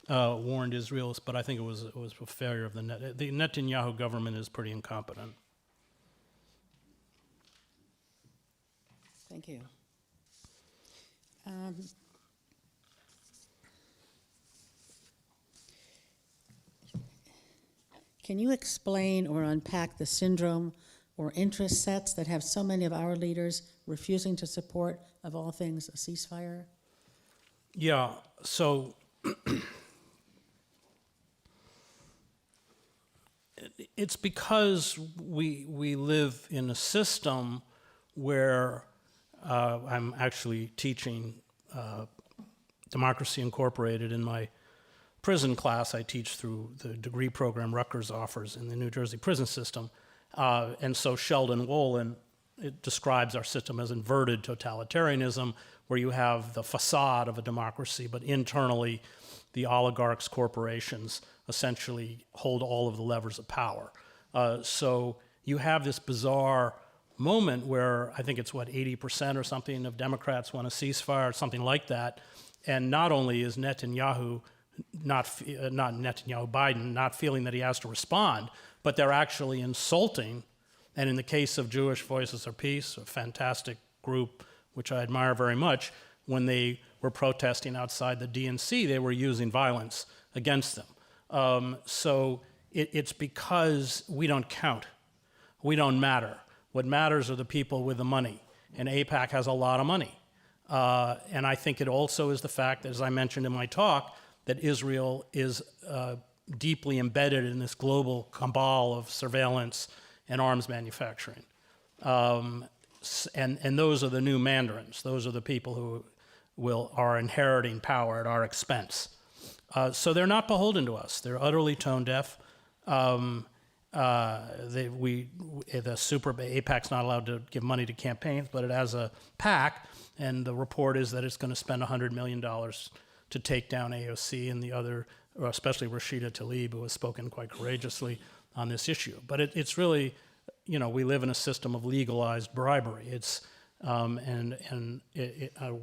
warned Israel, but I think it was a failure of the Netanyahu government is pretty incompetent. Thank you. Can you explain or unpack the syndrome or interest sets that have so many of our leaders refusing to support, of all things, a ceasefire? Yeah, so it's because we live in a system where I'm actually teaching Democracy Incorporated in my prison class. I teach through the degree program Rutgers offers in the New Jersey prison system. And so Sheldon Wolin, it describes our system as inverted totalitarianism, where you have the facade of a democracy, but internally the oligarchs, corporations essentially hold all of the levers of power. So you have this bizarre moment where I think it's 80% or something of Democrats want a ceasefire, something like that. And not only is Netanyahu, not Netanyahu, Biden, not feeling that he has to respond, but they're actually insulting. And in the case of Jewish Voices for Peace, a fantastic group, which I admire very much, when they were protesting outside the DNC, they were using violence against them. So it's because we don't count. We don't matter. What matters are the people with the money. And AIPAC has a lot of money. And I think it also is the fact, as I mentioned in my talk, that Israel is deeply embedded in this global cabal of surveillance and arms manufacturing. And those are the new mandarins. Those are the people who are inheriting power at our expense. So they're not beholden to us. They're utterly tone deaf. AIPAC's not allowed to give money to campaigns, but it has a PAC, and the report is that it's going to spend $100 million to take down AOC and the other, especially Rashida Tlaib, who has spoken quite courageously on this issue. But it's really, we live in a system of legalized bribery. It's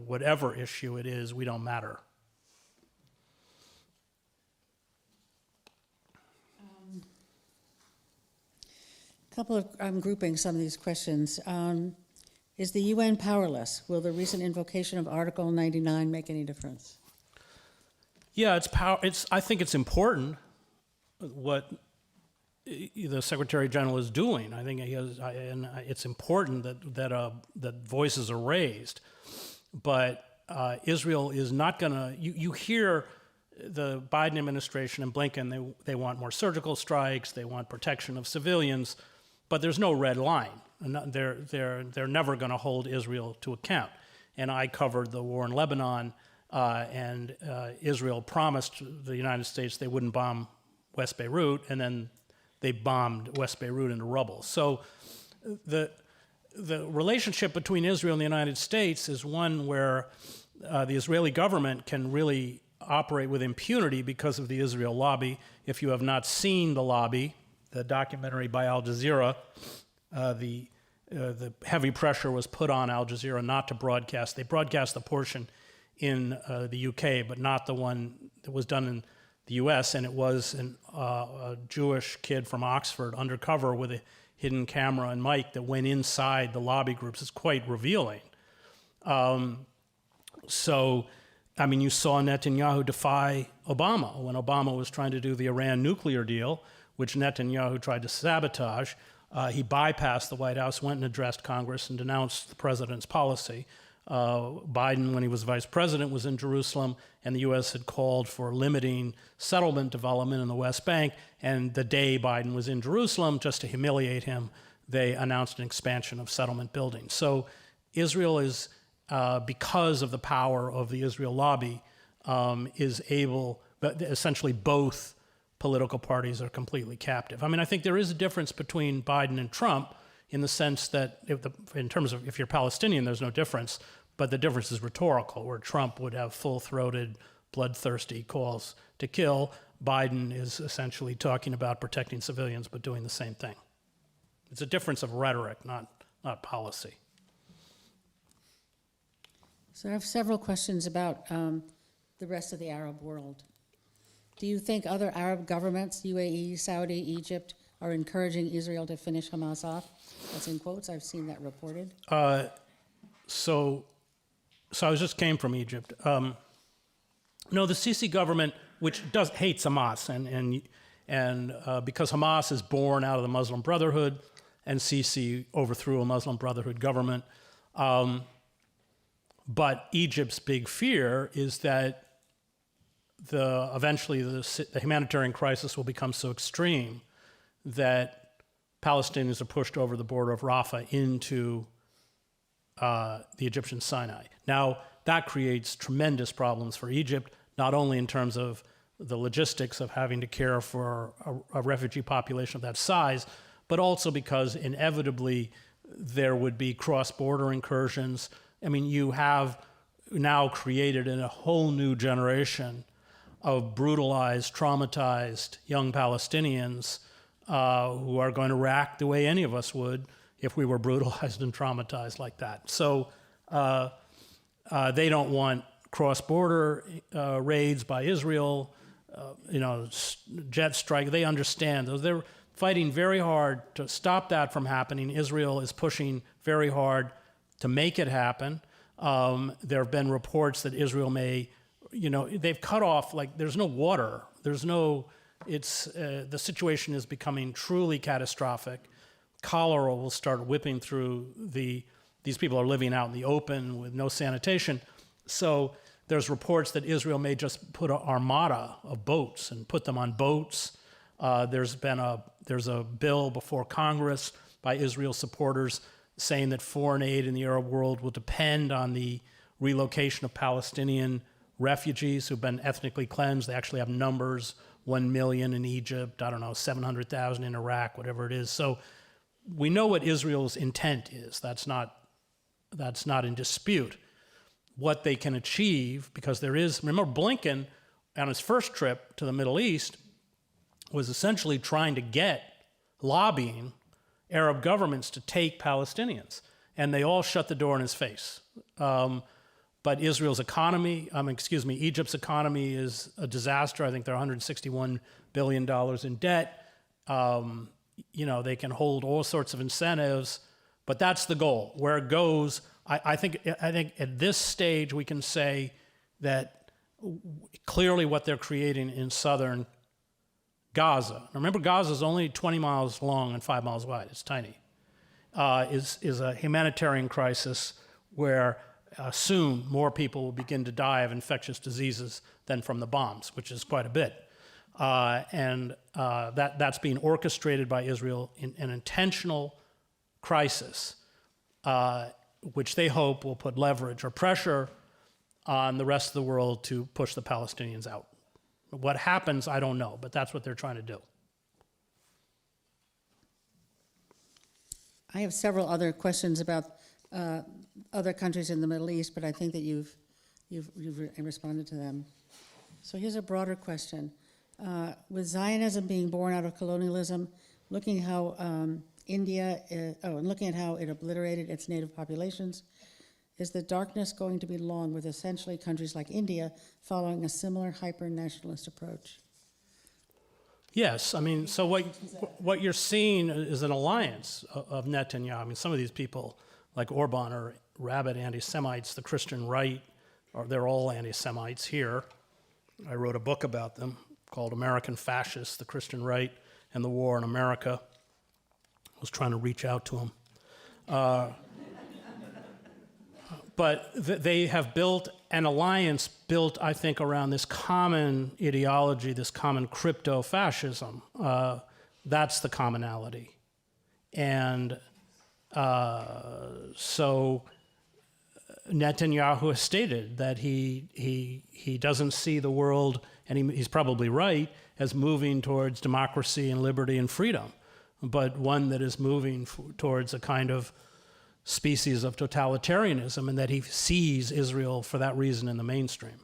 whatever issue it is, we don't matter. I'm grouping some of these questions. Is the UN powerless? Will the recent invocation of Article 99 make any difference? Yeah, I think it's important what the Secretary General is doing. I think it's important that voices are raised. But Israel is not going to. You hear the Biden administration and Blinken. They want more surgical strikes. They want protection of civilians. But there's no red line. They're never going to hold Israel to account. And I covered the war in Lebanon, and Israel promised the United States they wouldn't bomb West Beirut, and then they bombed West Beirut into rubble. So the relationship between Israel and the United States is one where the Israeli government can really operate with impunity because of the Israel lobby. If you have not seen the lobby, the documentary by Al Jazeera, the heavy pressure was put on Al Jazeera not to broadcast. They broadcast the portion in the UK, but not the one that was done in the US, and it was a Jewish kid from Oxford undercover with a hidden camera and mic that went inside the lobby groups. It's quite revealing. So, I mean, you saw Netanyahu defy Obama when Obama was trying to do the Iran nuclear deal, which Netanyahu tried to sabotage. He bypassed the White House, went and addressed Congress and denounced the president's policy. Biden, when he was vice president, was in Jerusalem, and the U.S. had called for limiting settlement development in the West Bank. And the day Biden was in Jerusalem, just to humiliate him, they announced an expansion of settlement building. So Israel is, because of the power of the Israel lobby, is able, but essentially both political parties are completely captive. I mean, I think there is a difference between Biden and Trump in the sense that in terms of if you're Palestinian, there's no difference, but the difference is rhetorical, where Trump would have full-throated, bloodthirsty calls to kill. Biden is essentially talking about protecting civilians, but doing the same thing. It's a difference of rhetoric, not policy. So I have several questions about the rest of the Arab world. Do you think other Arab governments, UAE, Saudi, Egypt, are encouraging Israel to finish Hamas off? That's in quotes. I've seen that reported. So I just came from Egypt. No, the Sisi government, which hates Hamas, and because Hamas is born out of the Muslim Brotherhood, and Sisi overthrew a Muslim Brotherhood government. But Egypt's big fear is that eventually the humanitarian crisis will become so extreme that Palestinians are pushed over the border of Rafah into the Egyptian Sinai. Now, that creates tremendous problems for Egypt, not only in terms of the logistics of having to care for a refugee population of that size, but also because inevitably there would be cross-border incursions. I mean, you have now created a whole new generation of brutalized, traumatized young Palestinians who are going to react the way any of us would if we were brutalized and traumatized like that. So they don't want cross-border raids by Israel, jet strike. They understand. They're fighting very hard to stop that from happening. Israel is pushing very hard to make it happen. There have been reports that Israel may, they've cut off, there's no water. The situation is becoming truly catastrophic. Cholera will start whipping through these people are living out in the open with no sanitation. So there's reports that Israel may just put an armada of boats and put them on boats. There's a bill before Congress by Israel supporters saying that foreign aid in the Arab world will depend on the relocation of Palestinian refugees who've been ethnically cleansed. They actually have numbers, 1 million in Egypt, 700,000 in Iraq, whatever it is. So we know what Israel's intent is. That's not in dispute. What they can achieve, because remember Blinken on his first trip to the Middle East was essentially trying to lobbying Arab governments to take Palestinians, and they all shut the door in his face. But Egypt's economy is a disaster. I think they're $161 billion in debt. They can hold all sorts of incentives, but that's the goal. Where it goes, I think at this stage we can say that clearly what they're creating in southern Gaza. Now remember, Gaza is only 20 miles long and 5 miles wide. It's tiny. Is a humanitarian crisis where soon more people will begin to die of infectious diseases than from the bombs, which is quite a bit. That's being orchestrated by Israel in an intentional crisis, which they hope will put leverage or pressure on the rest of the world to push the Palestinians out. What happens, I don't know, but that's what they're trying to do. I have several other questions about other countries in the Middle East, but I think that you've responded to them. So here's a broader question. With Zionism being born out of colonialism, looking at how it obliterated its native populations, is the darkness going to be long with essentially countries like India following a similar hyper-nationalist approach? Yes, I mean, so what you're seeing is an alliance of Netanyahu. I mean, some of these people, like Orban, are rabid anti-Semites. The Christian right, they're all anti-Semites here. I wrote a book about them called American Fascists, the Christian Right and the War in America. I was trying to reach out to them. But they have built an alliance I think, around this common ideology, this common crypto-fascism. That's the commonality. And so Netanyahu has stated that he doesn't see the world, and he's probably right, as moving towards democracy and liberty and freedom, but one that is moving towards a kind of species of totalitarianism, and that he sees Israel for that reason in the mainstream.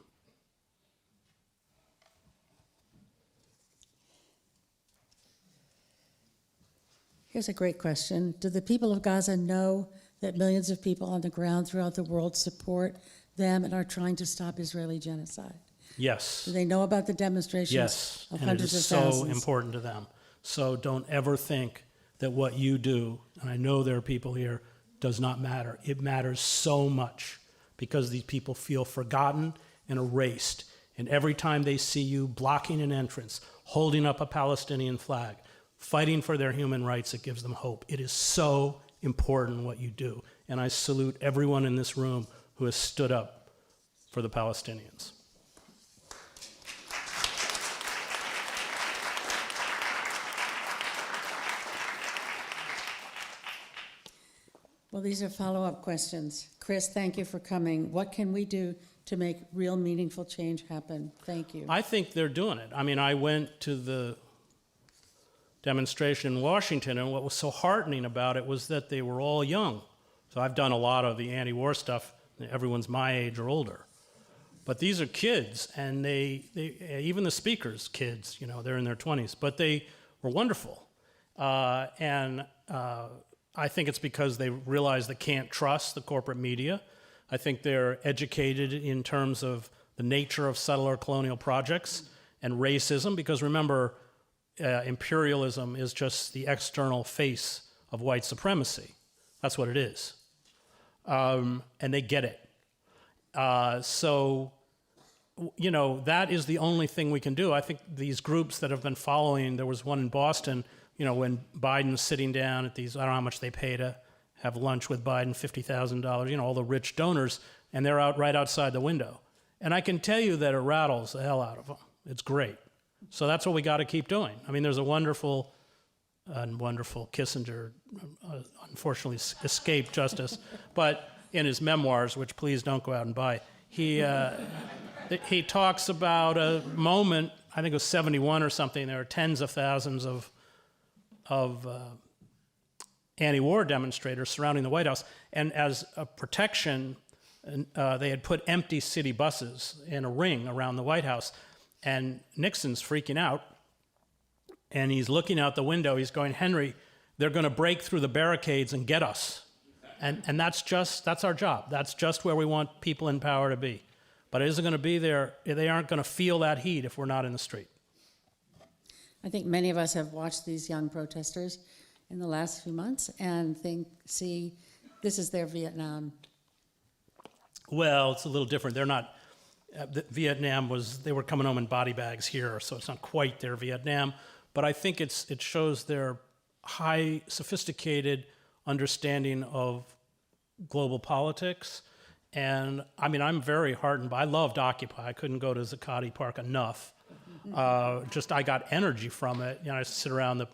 Here's a great question. Do the people of Gaza know that millions of people on the ground throughout the world support them and are trying to stop Israeli genocide? Yes. Do they know about the demonstrations Yes, of and hundreds it is of thousands? so important to them. So don't ever think that what you do, and I know there are people here, does not matter. It matters so much because these people feel forgotten and erased. And every time they see you blocking an entrance, holding up a Palestinian flag, fighting for their human rights, it gives them hope. It is so important what you do. And I salute everyone in this room who has stood up for the Palestinians. Well, Well, these are follow-up questions. Chris, thank you for coming. What can we do to make real meaningful change happen? Thank you. I think they're doing it. I mean, I went to the demonstration in Washington, and what was so heartening about it was that they were all young. So I've done a lot of the anti-war stuff. Everyone's my age or older. But these are kids, and they even the speakers, kids, you know, they're in their 20s. But they were wonderful. I think it's because they realize they can't trust the corporate media. I think they're educated in terms of the nature of settler colonial projects and racism, because remember, imperialism is just the external face of white supremacy. That's what it is. And they get it. So, you know, that is the only thing we can do. I think these groups that have been following, there was one in Boston, you know, when Biden's sitting down at these, I don't know how much they pay to have lunch with Biden, $50,000, you know, all the rich donors, and they're out right outside the window. And I can tell you that it rattles the hell out of them. It's great. So that's what we got to keep doing. I mean, there's a wonderful Kissinger, unfortunately escaped justice, but in his memoirs, which please don't go out and buy, he talks about a moment, I think it was 71 or something, there were tens of thousands of anti-war demonstrators surrounding the White House, and as a protection, they had put empty city buses in a ring around the White House, and Nixon's freaking out, and he's looking out the window, he's going, Henry, they're going to break through the barricades and get us. And that's our job. That's just where we want people in power to be. But it isn't going to be there, they aren't going to feel that heat if we're not in the street. I think many of us have watched these young protesters in the last few months and see this is their Vietnam. Well, it's a little different. They're not, Vietnam they were coming home in body bags here, so it's not quite their Vietnam. But I think it shows their high, sophisticated understanding of global politics. And I mean, I'm very heartened I loved Occupy. I couldn't go to Zuccotti Park enough. I got energy from it. You know, I sit around the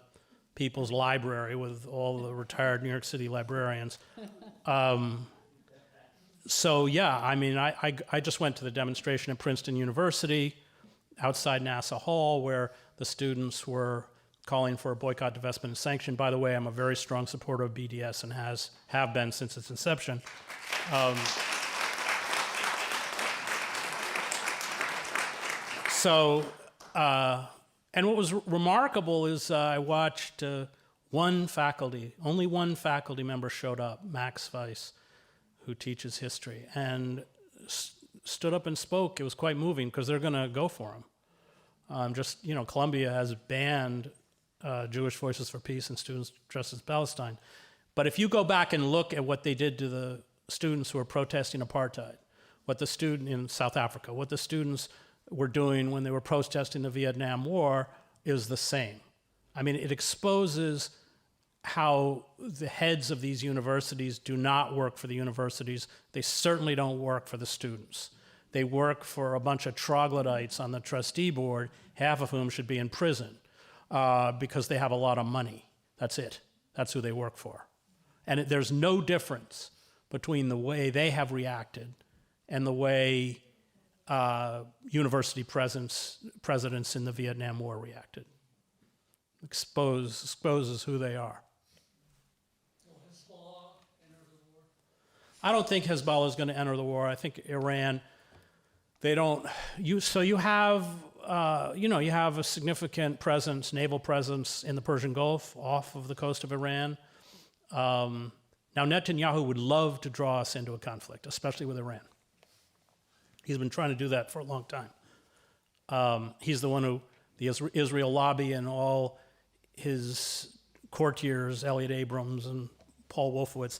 People's Library with all the retired New York City librarians. So yeah, I mean, I just went to the demonstration at Princeton University outside Nassau Hall where the students were calling for a boycott, divestment, and sanction. By the way, I'm a very strong supporter of BDS and have been since its inception. And what was remarkable is I watched only one faculty member showed up, Max Weiss, who teaches history, and stood up and spoke. It was quite moving because they're going to go for him. Columbia has banned Jewish Voices for Peace and Students Justice Palestine. But if you go back and look at what they did to the students who were protesting apartheid, what the student in South Africa, what the students were doing when they were protesting the Vietnam War is the same. I mean, it exposes how the heads of these universities do not work for the universities. They certainly don't work for the students. They work for a bunch of troglodytes on the trustee board, half of whom should be in prison because they have a lot of money. That's it. That's who they work for. And there's no difference between the way they have reacted and the way university presidents in the Vietnam War reacted. Exposes who they are. Will Hezbollah enter the war? I don't think Hezbollah is going to enter the war. I think Iran, they don't. You have a significant presence, naval presence in the Persian Gulf, off of the coast of Iran. Now Netanyahu would love to draw us into a conflict, especially with Iran. He's been trying to do that for a long time. He's the one who, the Israel lobby and all his courtiers, Elliot Abrams and Paul Wolfowitz,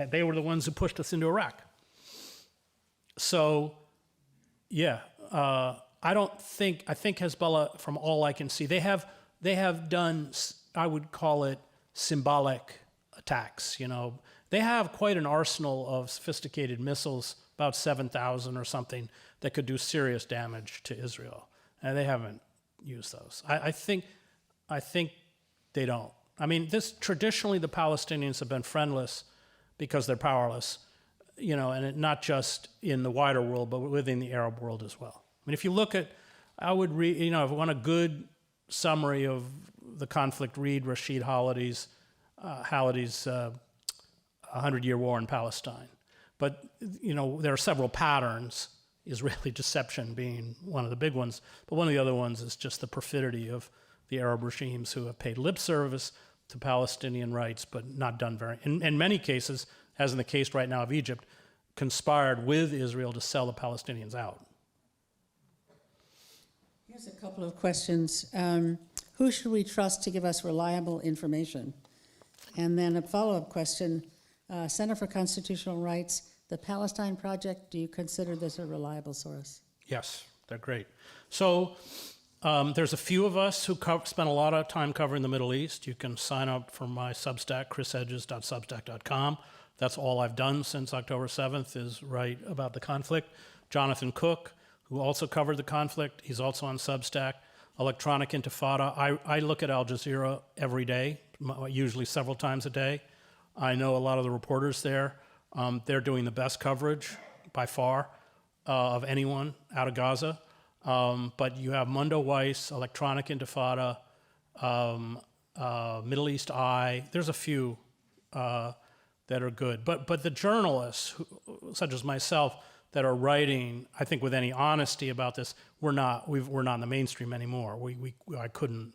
they were the ones who pushed us into Iraq. So, yeah, I think Hezbollah, from all I can see, they have done, I would call it symbolic attacks, you know. They have quite an arsenal of sophisticated missiles, about 7,000 or something, that could do serious damage to Israel. And they haven't used those. I think they don't. I mean, traditionally the Palestinians have been friendless because they're powerless, and not just in the wider world, but within the Arab world as well. I mean, if you look at, I would read, if you want a good summary of the conflict, read Rashid Halidi's 100-Year War in Palestine. But, there are several patterns, Israeli deception being one of the big ones, but one of the other ones is just the perfidy of the Arab regimes who have paid lip service to Palestinian rights, but not done in many cases, as in the case right now of Egypt, conspired with Israel to sell the Palestinians out. Here's a couple of questions. Who should we trust to give us reliable information? And then a follow-up question, Center for Constitutional Rights, the Palestine Project, do you consider this a reliable source? Yes, they're great. So there's a few of us who spend a lot of time covering the Middle East. You can sign up for my Substack, chrishedges.substack.com. That's all I've done since October 7th is write about the conflict. Jonathan Cook, who also covered the conflict, he's also on Substack. Electronic Intifada, I look at Al Jazeera every day, usually several times a day. I know a lot of the reporters there. They're doing the best coverage by far of anyone out of Gaza. But you have Mundo Weiss, Electronic Intifada, Middle East Eye. There's a few that are good. But the journalists, such as myself, that are writing, I think with any honesty about this, we're not in the mainstream anymore. I couldn't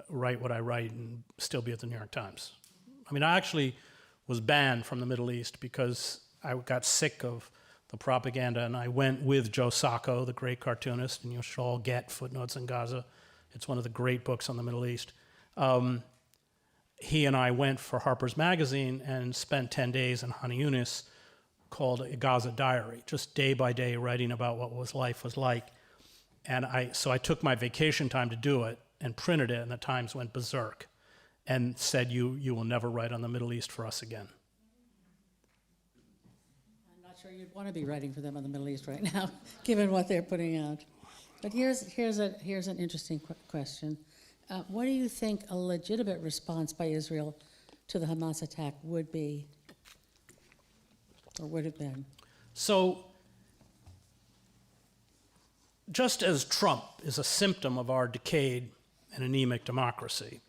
write what I write and still be at the New York Times. I mean, I actually was banned from the Middle East because I got sick of the propaganda, and I went with Joe Sacco, the great cartoonist, and you should all get Footnotes in Gaza. It's one of the great books on the Middle East. He and I went for Harper's Magazine and spent 10 days in Han Yunis, called a Gaza Diary, just day by day writing about what life was like. And so I took my vacation time to do it and printed it, and the Times went berserk and said, you will never write on the Middle East for us again. I'm not sure you'd want to be writing for them on the Middle East right now, given what they're putting out. But here's an interesting question. What do you think a legitimate response by Israel to the Hamas attack would be, or would have been? So, just as Trump is a symptom of our decayed and anemic democracy,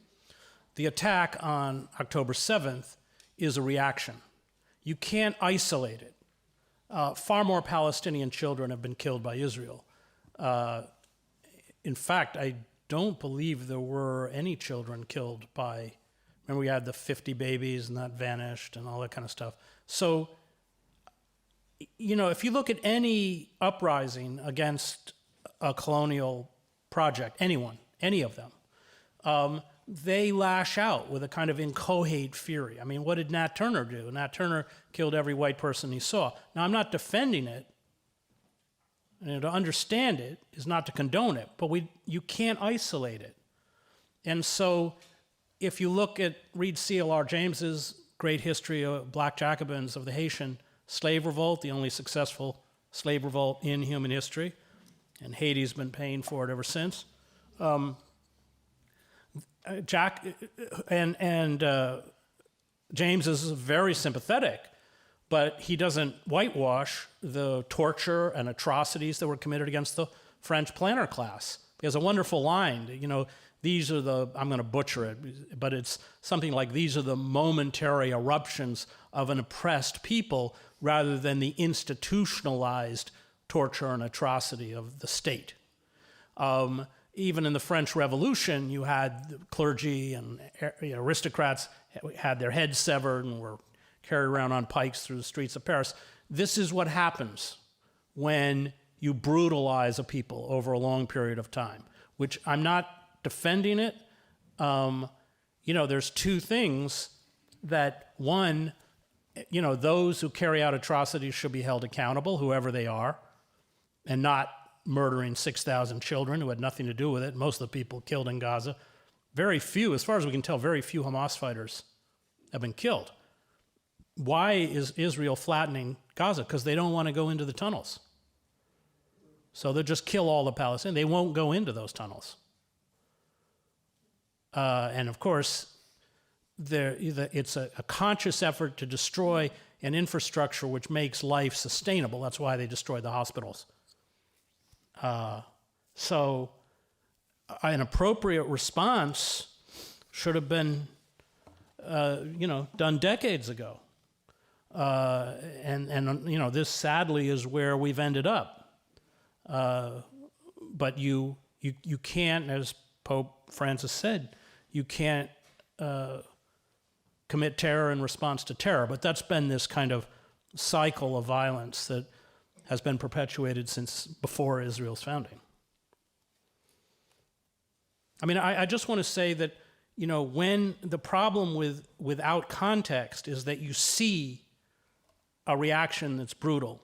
the attack on October 7th is a reaction. You can't isolate it. Far more Palestinian children have been killed by Israel. In fact, I don't believe there were any children killed by, remember we had the 50 babies and that vanished and all that kind of stuff. So, if you look at any uprising against a colonial project, any of them, they lash out with a kind of inchoate fury. I mean, what did Nat Turner do? Nat Turner killed every white person he saw. Now, I'm not defending it. To understand it is not to condone it, but you can't isolate it. And so if you read C.L.R. James's great history of Black Jacobins of the Haitian slave revolt, the only successful slave revolt in human history, and Haiti's been paying for it ever since. James is very sympathetic, but he doesn't whitewash the torture and atrocities that were committed against the French planter class. He has a wonderful line, these are I'm going to butcher it, but it's something like, these are the momentary eruptions of an oppressed people rather than the institutionalized torture and atrocity of the state. Even in the French Revolution, you had the clergy and aristocrats had their heads severed and were carried around on pikes through the streets of Paris. This is what happens when you brutalize a people over a long period of time, which I'm not defending it. There's two things that, one, those who carry out atrocities should be held accountable, whoever they are, and not murdering 6,000 children who had nothing to do with it. Most of the people killed in Gaza, very few, as far as we can tell, very few Hamas fighters have been killed. Why is Israel flattening Gaza? Because they don't want to go into the tunnels. So they'll just kill all the Palestinians. They won't go into those tunnels. And of course, it's a conscious effort to destroy an infrastructure which makes life sustainable. That's why they destroyed the hospitals. So an appropriate response should have been, done decades ago. And this sadly is where we've ended up. But you can't, as Pope Francis said, you can't commit terror in response to terror. But that's been this kind of cycle of violence that has been perpetuated since before Israel's founding. I mean, I just want to say that, when the problem without context is that you see a reaction that's brutal,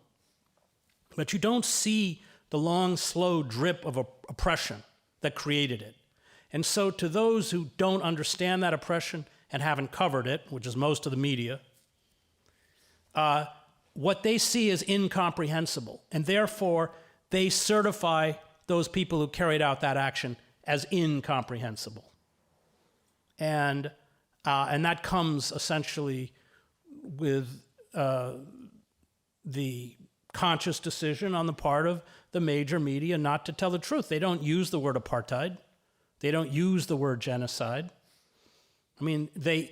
but you don't see the long, slow drip of oppression that created it. And so to those who don't understand that oppression and haven't covered it, which is most of the media, what they see is incomprehensible. And therefore, they certify those people who carried out that action as incomprehensible. And that comes essentially with the conscious decision on the part of the major media not to tell the truth. They don't use the word apartheid. They don't use the word genocide. I mean, they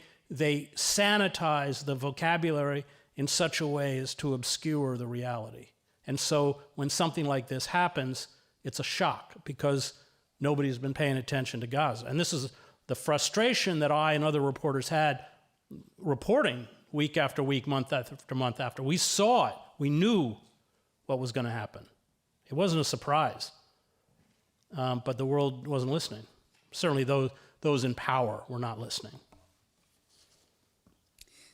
sanitize the vocabulary in such a way as to obscure the reality. And so when something like this happens, it's a shock because nobody's been paying attention to Gaza. And this is the frustration that I and other reporters had reporting week after week, month after month after. We saw it. We knew what was going to happen. It wasn't a surprise. But the world wasn't listening. Certainly those in power were not listening.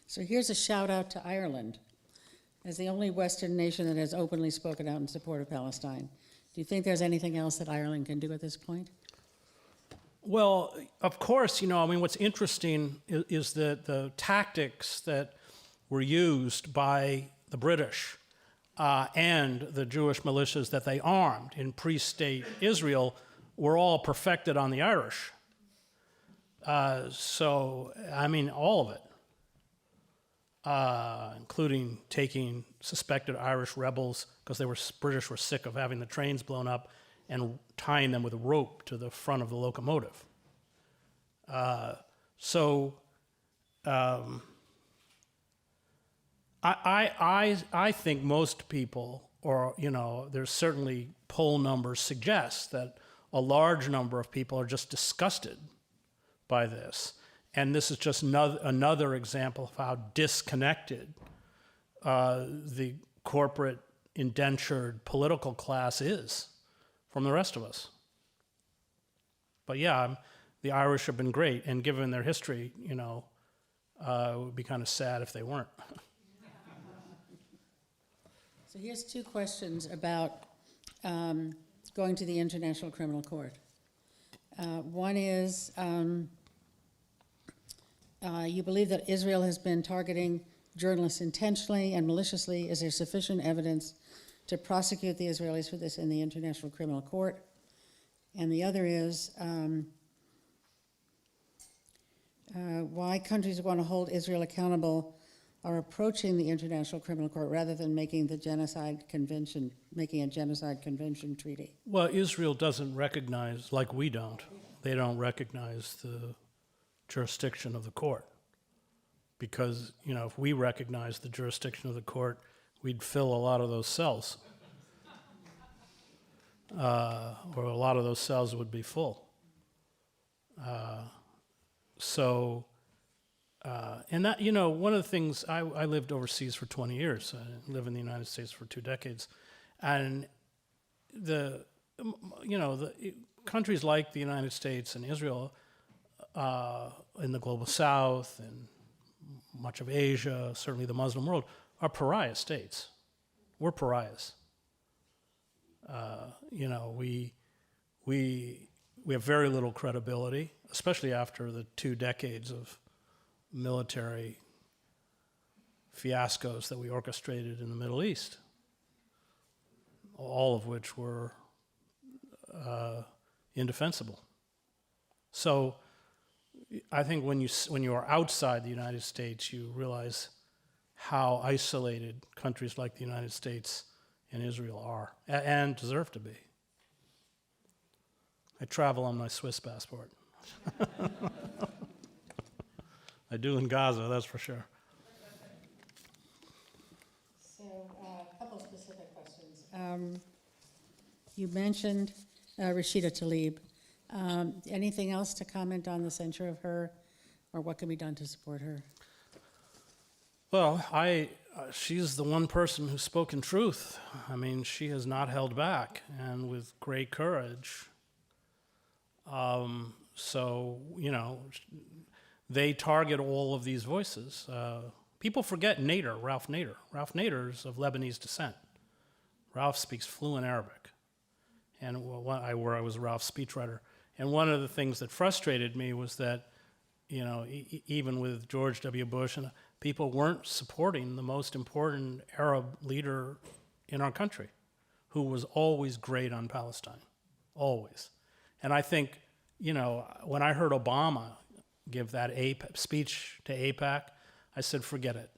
So here's a shout out to Ireland. As the only Western nation that has openly spoken out in support of Palestine, do you think there's anything else that Ireland can do at this point? Well, of course, what's interesting is that the tactics that were used by the British and the Jewish militias that they armed in pre-state Israel were all perfected on the Irish. All of it. Including taking suspected Irish rebels because British were sick of having the trains blown up and tying them with a rope to the front of the locomotive. I think most people, or there's certainly poll numbers suggest that a large number of people are just disgusted by this. And this is just another example of how disconnected the corporate indentured political class is from the rest of us. But yeah, the Irish have been great, and given their history, it would be kind of sad if they weren't. So here's two questions about going to the International Criminal Court. One is, you believe that Israel has been targeting journalists intentionally and maliciously. Is there sufficient evidence to prosecute the Israelis for this in the International Criminal Court? And the other is why countries who want to hold Israel accountable are approaching the International Criminal Court rather than making a genocide convention treaty. Well, Israel doesn't recognize, like we don't, they don't recognize the jurisdiction of the court. Because, if we recognize the jurisdiction of the court, we'd fill a lot of those cells. Or a lot of those cells would be full. And that, one of the things, I lived overseas for 20 years. I lived in the United States for 2 decades. And the countries like the United States and Israel in the global south and much of Asia, certainly the Muslim world, are pariah states. We're pariahs. We have very little credibility, especially after the 2 decades of military fiascos that we orchestrated in the Middle East, all of which were indefensible. So, I think when you are outside the United States, you realize how isolated countries like the United States and Israel are, and deserve to be. I travel on my Swiss passport. I do in Gaza, that's for sure. So, a couple specific questions. You mentioned Rashida Tlaib. Anything else to comment on the censure of her, or what can be done to support her? Well, she's the one person who's spoken truth. I mean, she has not held back, and with great courage. So, you know, they target all of these voices. People forget Nader, Ralph Nader. Ralph Nader's of Lebanese descent. Ralph speaks fluent Arabic, and where I was Ralph's speechwriter. And one of the things that frustrated me was that, you know, even with George W. Bush, and people weren't supporting the most important Arab leader in our country, who was always great on Palestine, always. And I think, you know, when I heard Obama give that speech to AIPAC, I said, forget it.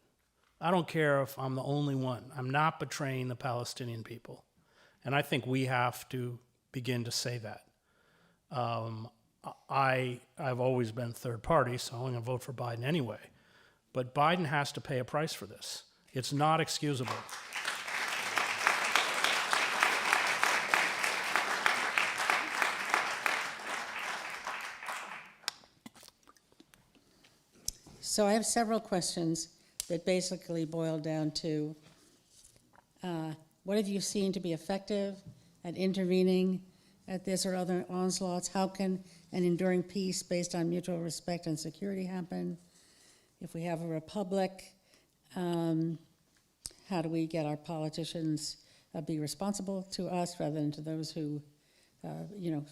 I don't care if I'm the only one. I'm not betraying the Palestinian people. And I think we have to begin to say that. I've always been third party, so I'm going to vote for Biden anyway. But Biden has to pay a price for this. It's not excusable. So I have several questions that basically boil down to what have you seen to be effective at intervening at this or other onslaughts? How can an enduring peace based on mutual respect and security happen? If we have a republic, how do we get our politicians be responsible to us rather than to those who, you know,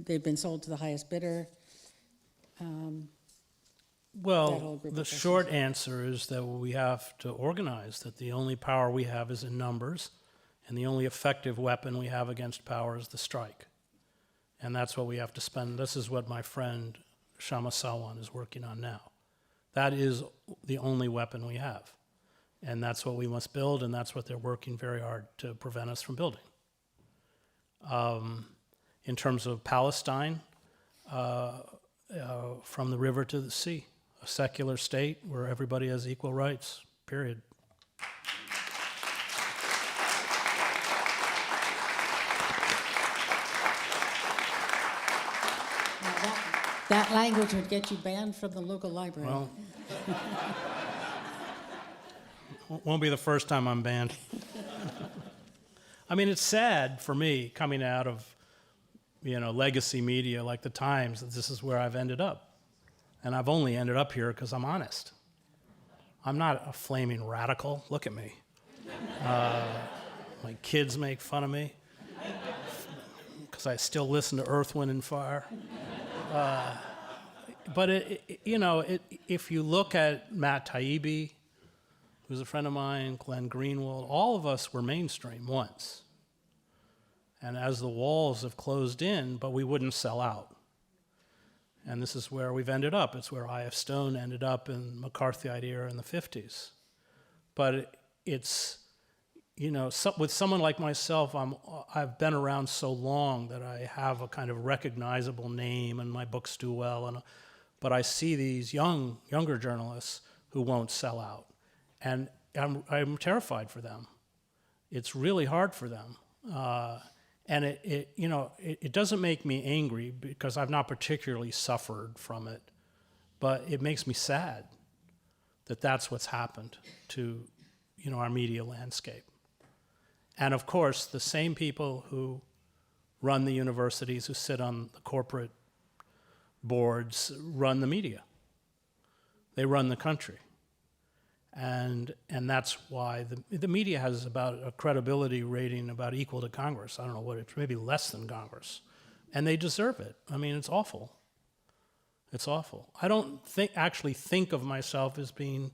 they've been sold to the highest bidder? That whole Well, group the of short answer is that we have to organize, that the only power we have is in numbers, and the only effective weapon we have against power is the strike. And that's what we have to spend. This is what my friend Shama Sawan is working on now. That is the only weapon we have. And that's what we must build, and that's what they're working very hard to prevent us from building. In terms of Palestine, from the river to the sea, a secular state where everybody has equal rights, period. That language would get you banned from the local library. Well, won't be the first time I'm banned. I mean, it's sad for me coming out of, you know, legacy media like the Times that this is where I've ended up. And I've only ended up here because I'm honest. I'm not a flaming radical. Look at me. My kids make fun of me because I still listen to Earth, Wind, and Fire. But if you look at Matt Taibbi, who's a friend of mine, Glenn Greenwald, all of us were mainstream once. And as the walls have closed in, but we wouldn't sell out. And this is where we've ended up. It's where I.F. Stone ended up in McCarthyite era in the 50s. But it's, you know, with someone like myself, I've been around so long that I have a kind of recognizable name and my books do well. But I see these younger journalists who won't sell out. And I'm terrified for them. It's really hard for them. And it doesn't make me angry because I've not particularly suffered from it, but it makes me sad that that's what's happened to, you know, our media landscape. And of course, the same people who run the universities, who sit on the corporate boards, run the media. They run the country. And that's why the media has about a credibility rating about equal to Congress. I don't know what it's, maybe less than Congress. And they deserve it. I mean, it's awful. It's awful. I don't actually think of myself as being,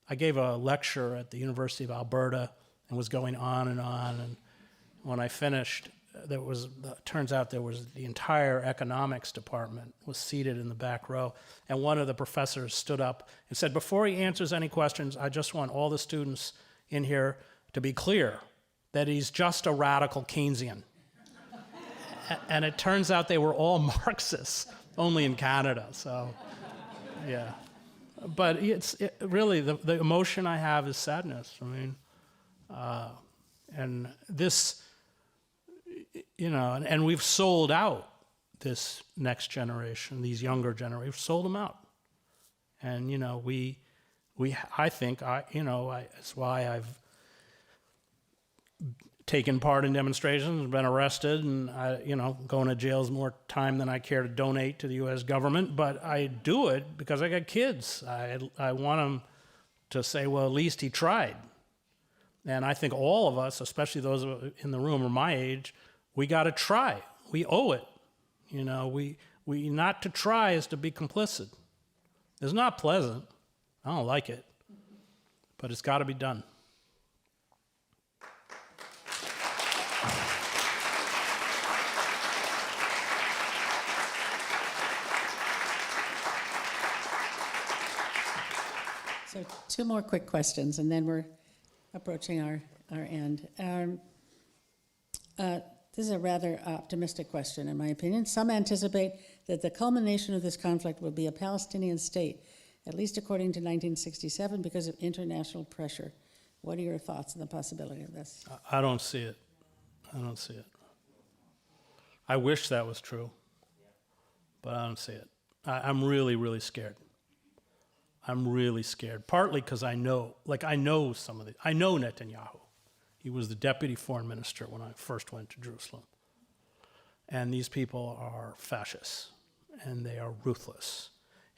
I gave a lecture at the University of Alberta and was going on. And when I finished, turns out there was the entire economics department was seated in the back row, and one of the professors stood up and said, before he answers any questions, I just want all the students in here to be clear that he's just a radical Keynesian. And it turns out they were all Marxists, only in Canada, so yeah. But really, the emotion I have is sadness. I mean, and this, and we've sold out this next generation, these younger generations. We've sold them out, and I think that's why I've taken part in demonstrations, been arrested, and going to jail is more time than I care to donate to the U.S. government. But I do it because I got kids. I want them to say, well, at least he tried. And I think all of us, especially those in the room are my age, we got to try. We owe it. We not to try is to be complicit. It's not pleasant. I don't like it, but it's got to be done. So 2 more quick questions, and then we're approaching our end. This is a rather optimistic question, in my opinion. Some anticipate that the culmination of this conflict will be a Palestinian state, at least according to 1967, because of international pressure. What are your thoughts on the possibility of this? I don't see it. I don't see it. I wish that was true, but I don't see it. I'm really, really scared. I'm really scared, partly because I know some of the, I know Netanyahu. He was the deputy foreign minister when I first went to Jerusalem. And these people are fascists, and they are ruthless.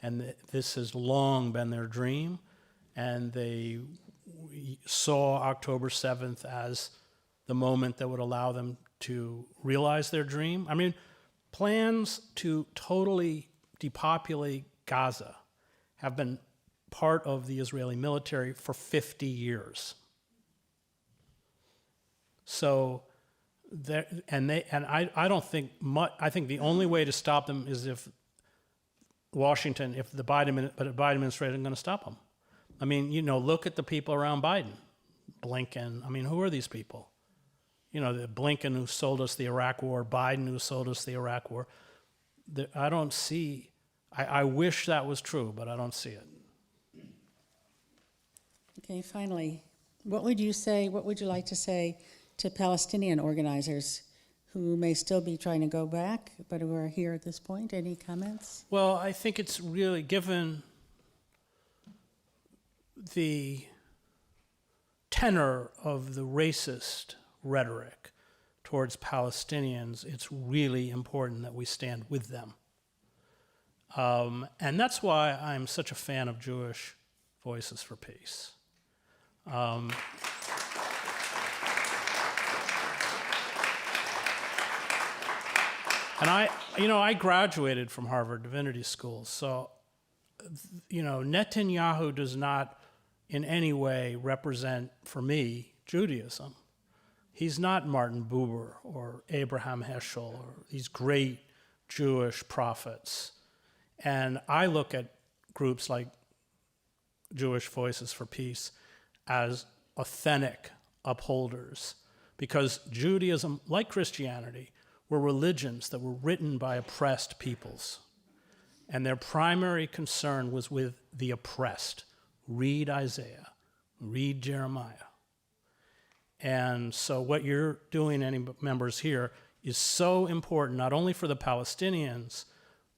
And this has long been their dream, and they saw October 7th as the moment that would allow them to realize their dream. I mean, plans to totally depopulate Gaza have been part of the Israeli military for 50 years. So, I don't think much. I think the only way to stop them is if Washington, if the Biden administration is going to stop them. I mean, look at the people around Biden, Blinken. I mean, who are these people? The Blinken who sold us the Iraq War, Biden who sold us the Iraq War. I don't see. I wish that was true, but I don't see it. Okay, finally, what would you like to say to Palestinian organizers who may still be trying to go back, but who are here at this point? Any comments? Well, I think it's really, given the tenor of the racist rhetoric towards Palestinians, it's really important that we stand with them. And that's why I'm such a fan of Jewish Voices for Peace. And I graduated from Harvard Divinity School, so, Netanyahu does not in any way represent, for me, Judaism. He's not Martin Buber or Abraham Heschel or these great Jewish prophets. And I look at groups like Jewish Voices for Peace as authentic upholders, because Judaism, like Christianity, were religions that were written by oppressed peoples. And their primary concern was with the oppressed. Read Isaiah, read Jeremiah. And so what you're doing, any members here, is so important, not only for the Palestinians,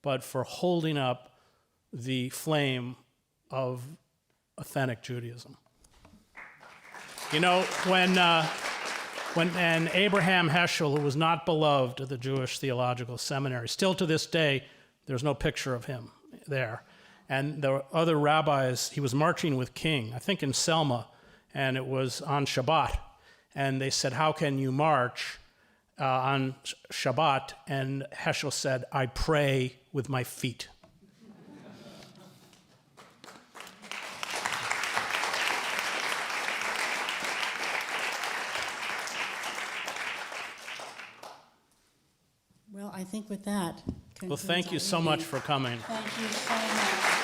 but for holding up the flame of authentic Judaism. When Abraham Heschel, who was not beloved at the Jewish Theological Seminary, still to this day, there's no picture of him there. And the other rabbis, he was marching with King, I think in Selma, and it was on Shabbat. And they said, how can you march on Shabbat? And Heschel said, I pray with my feet. Well, I think with that. Well, thank you so much for coming. Thank you so much.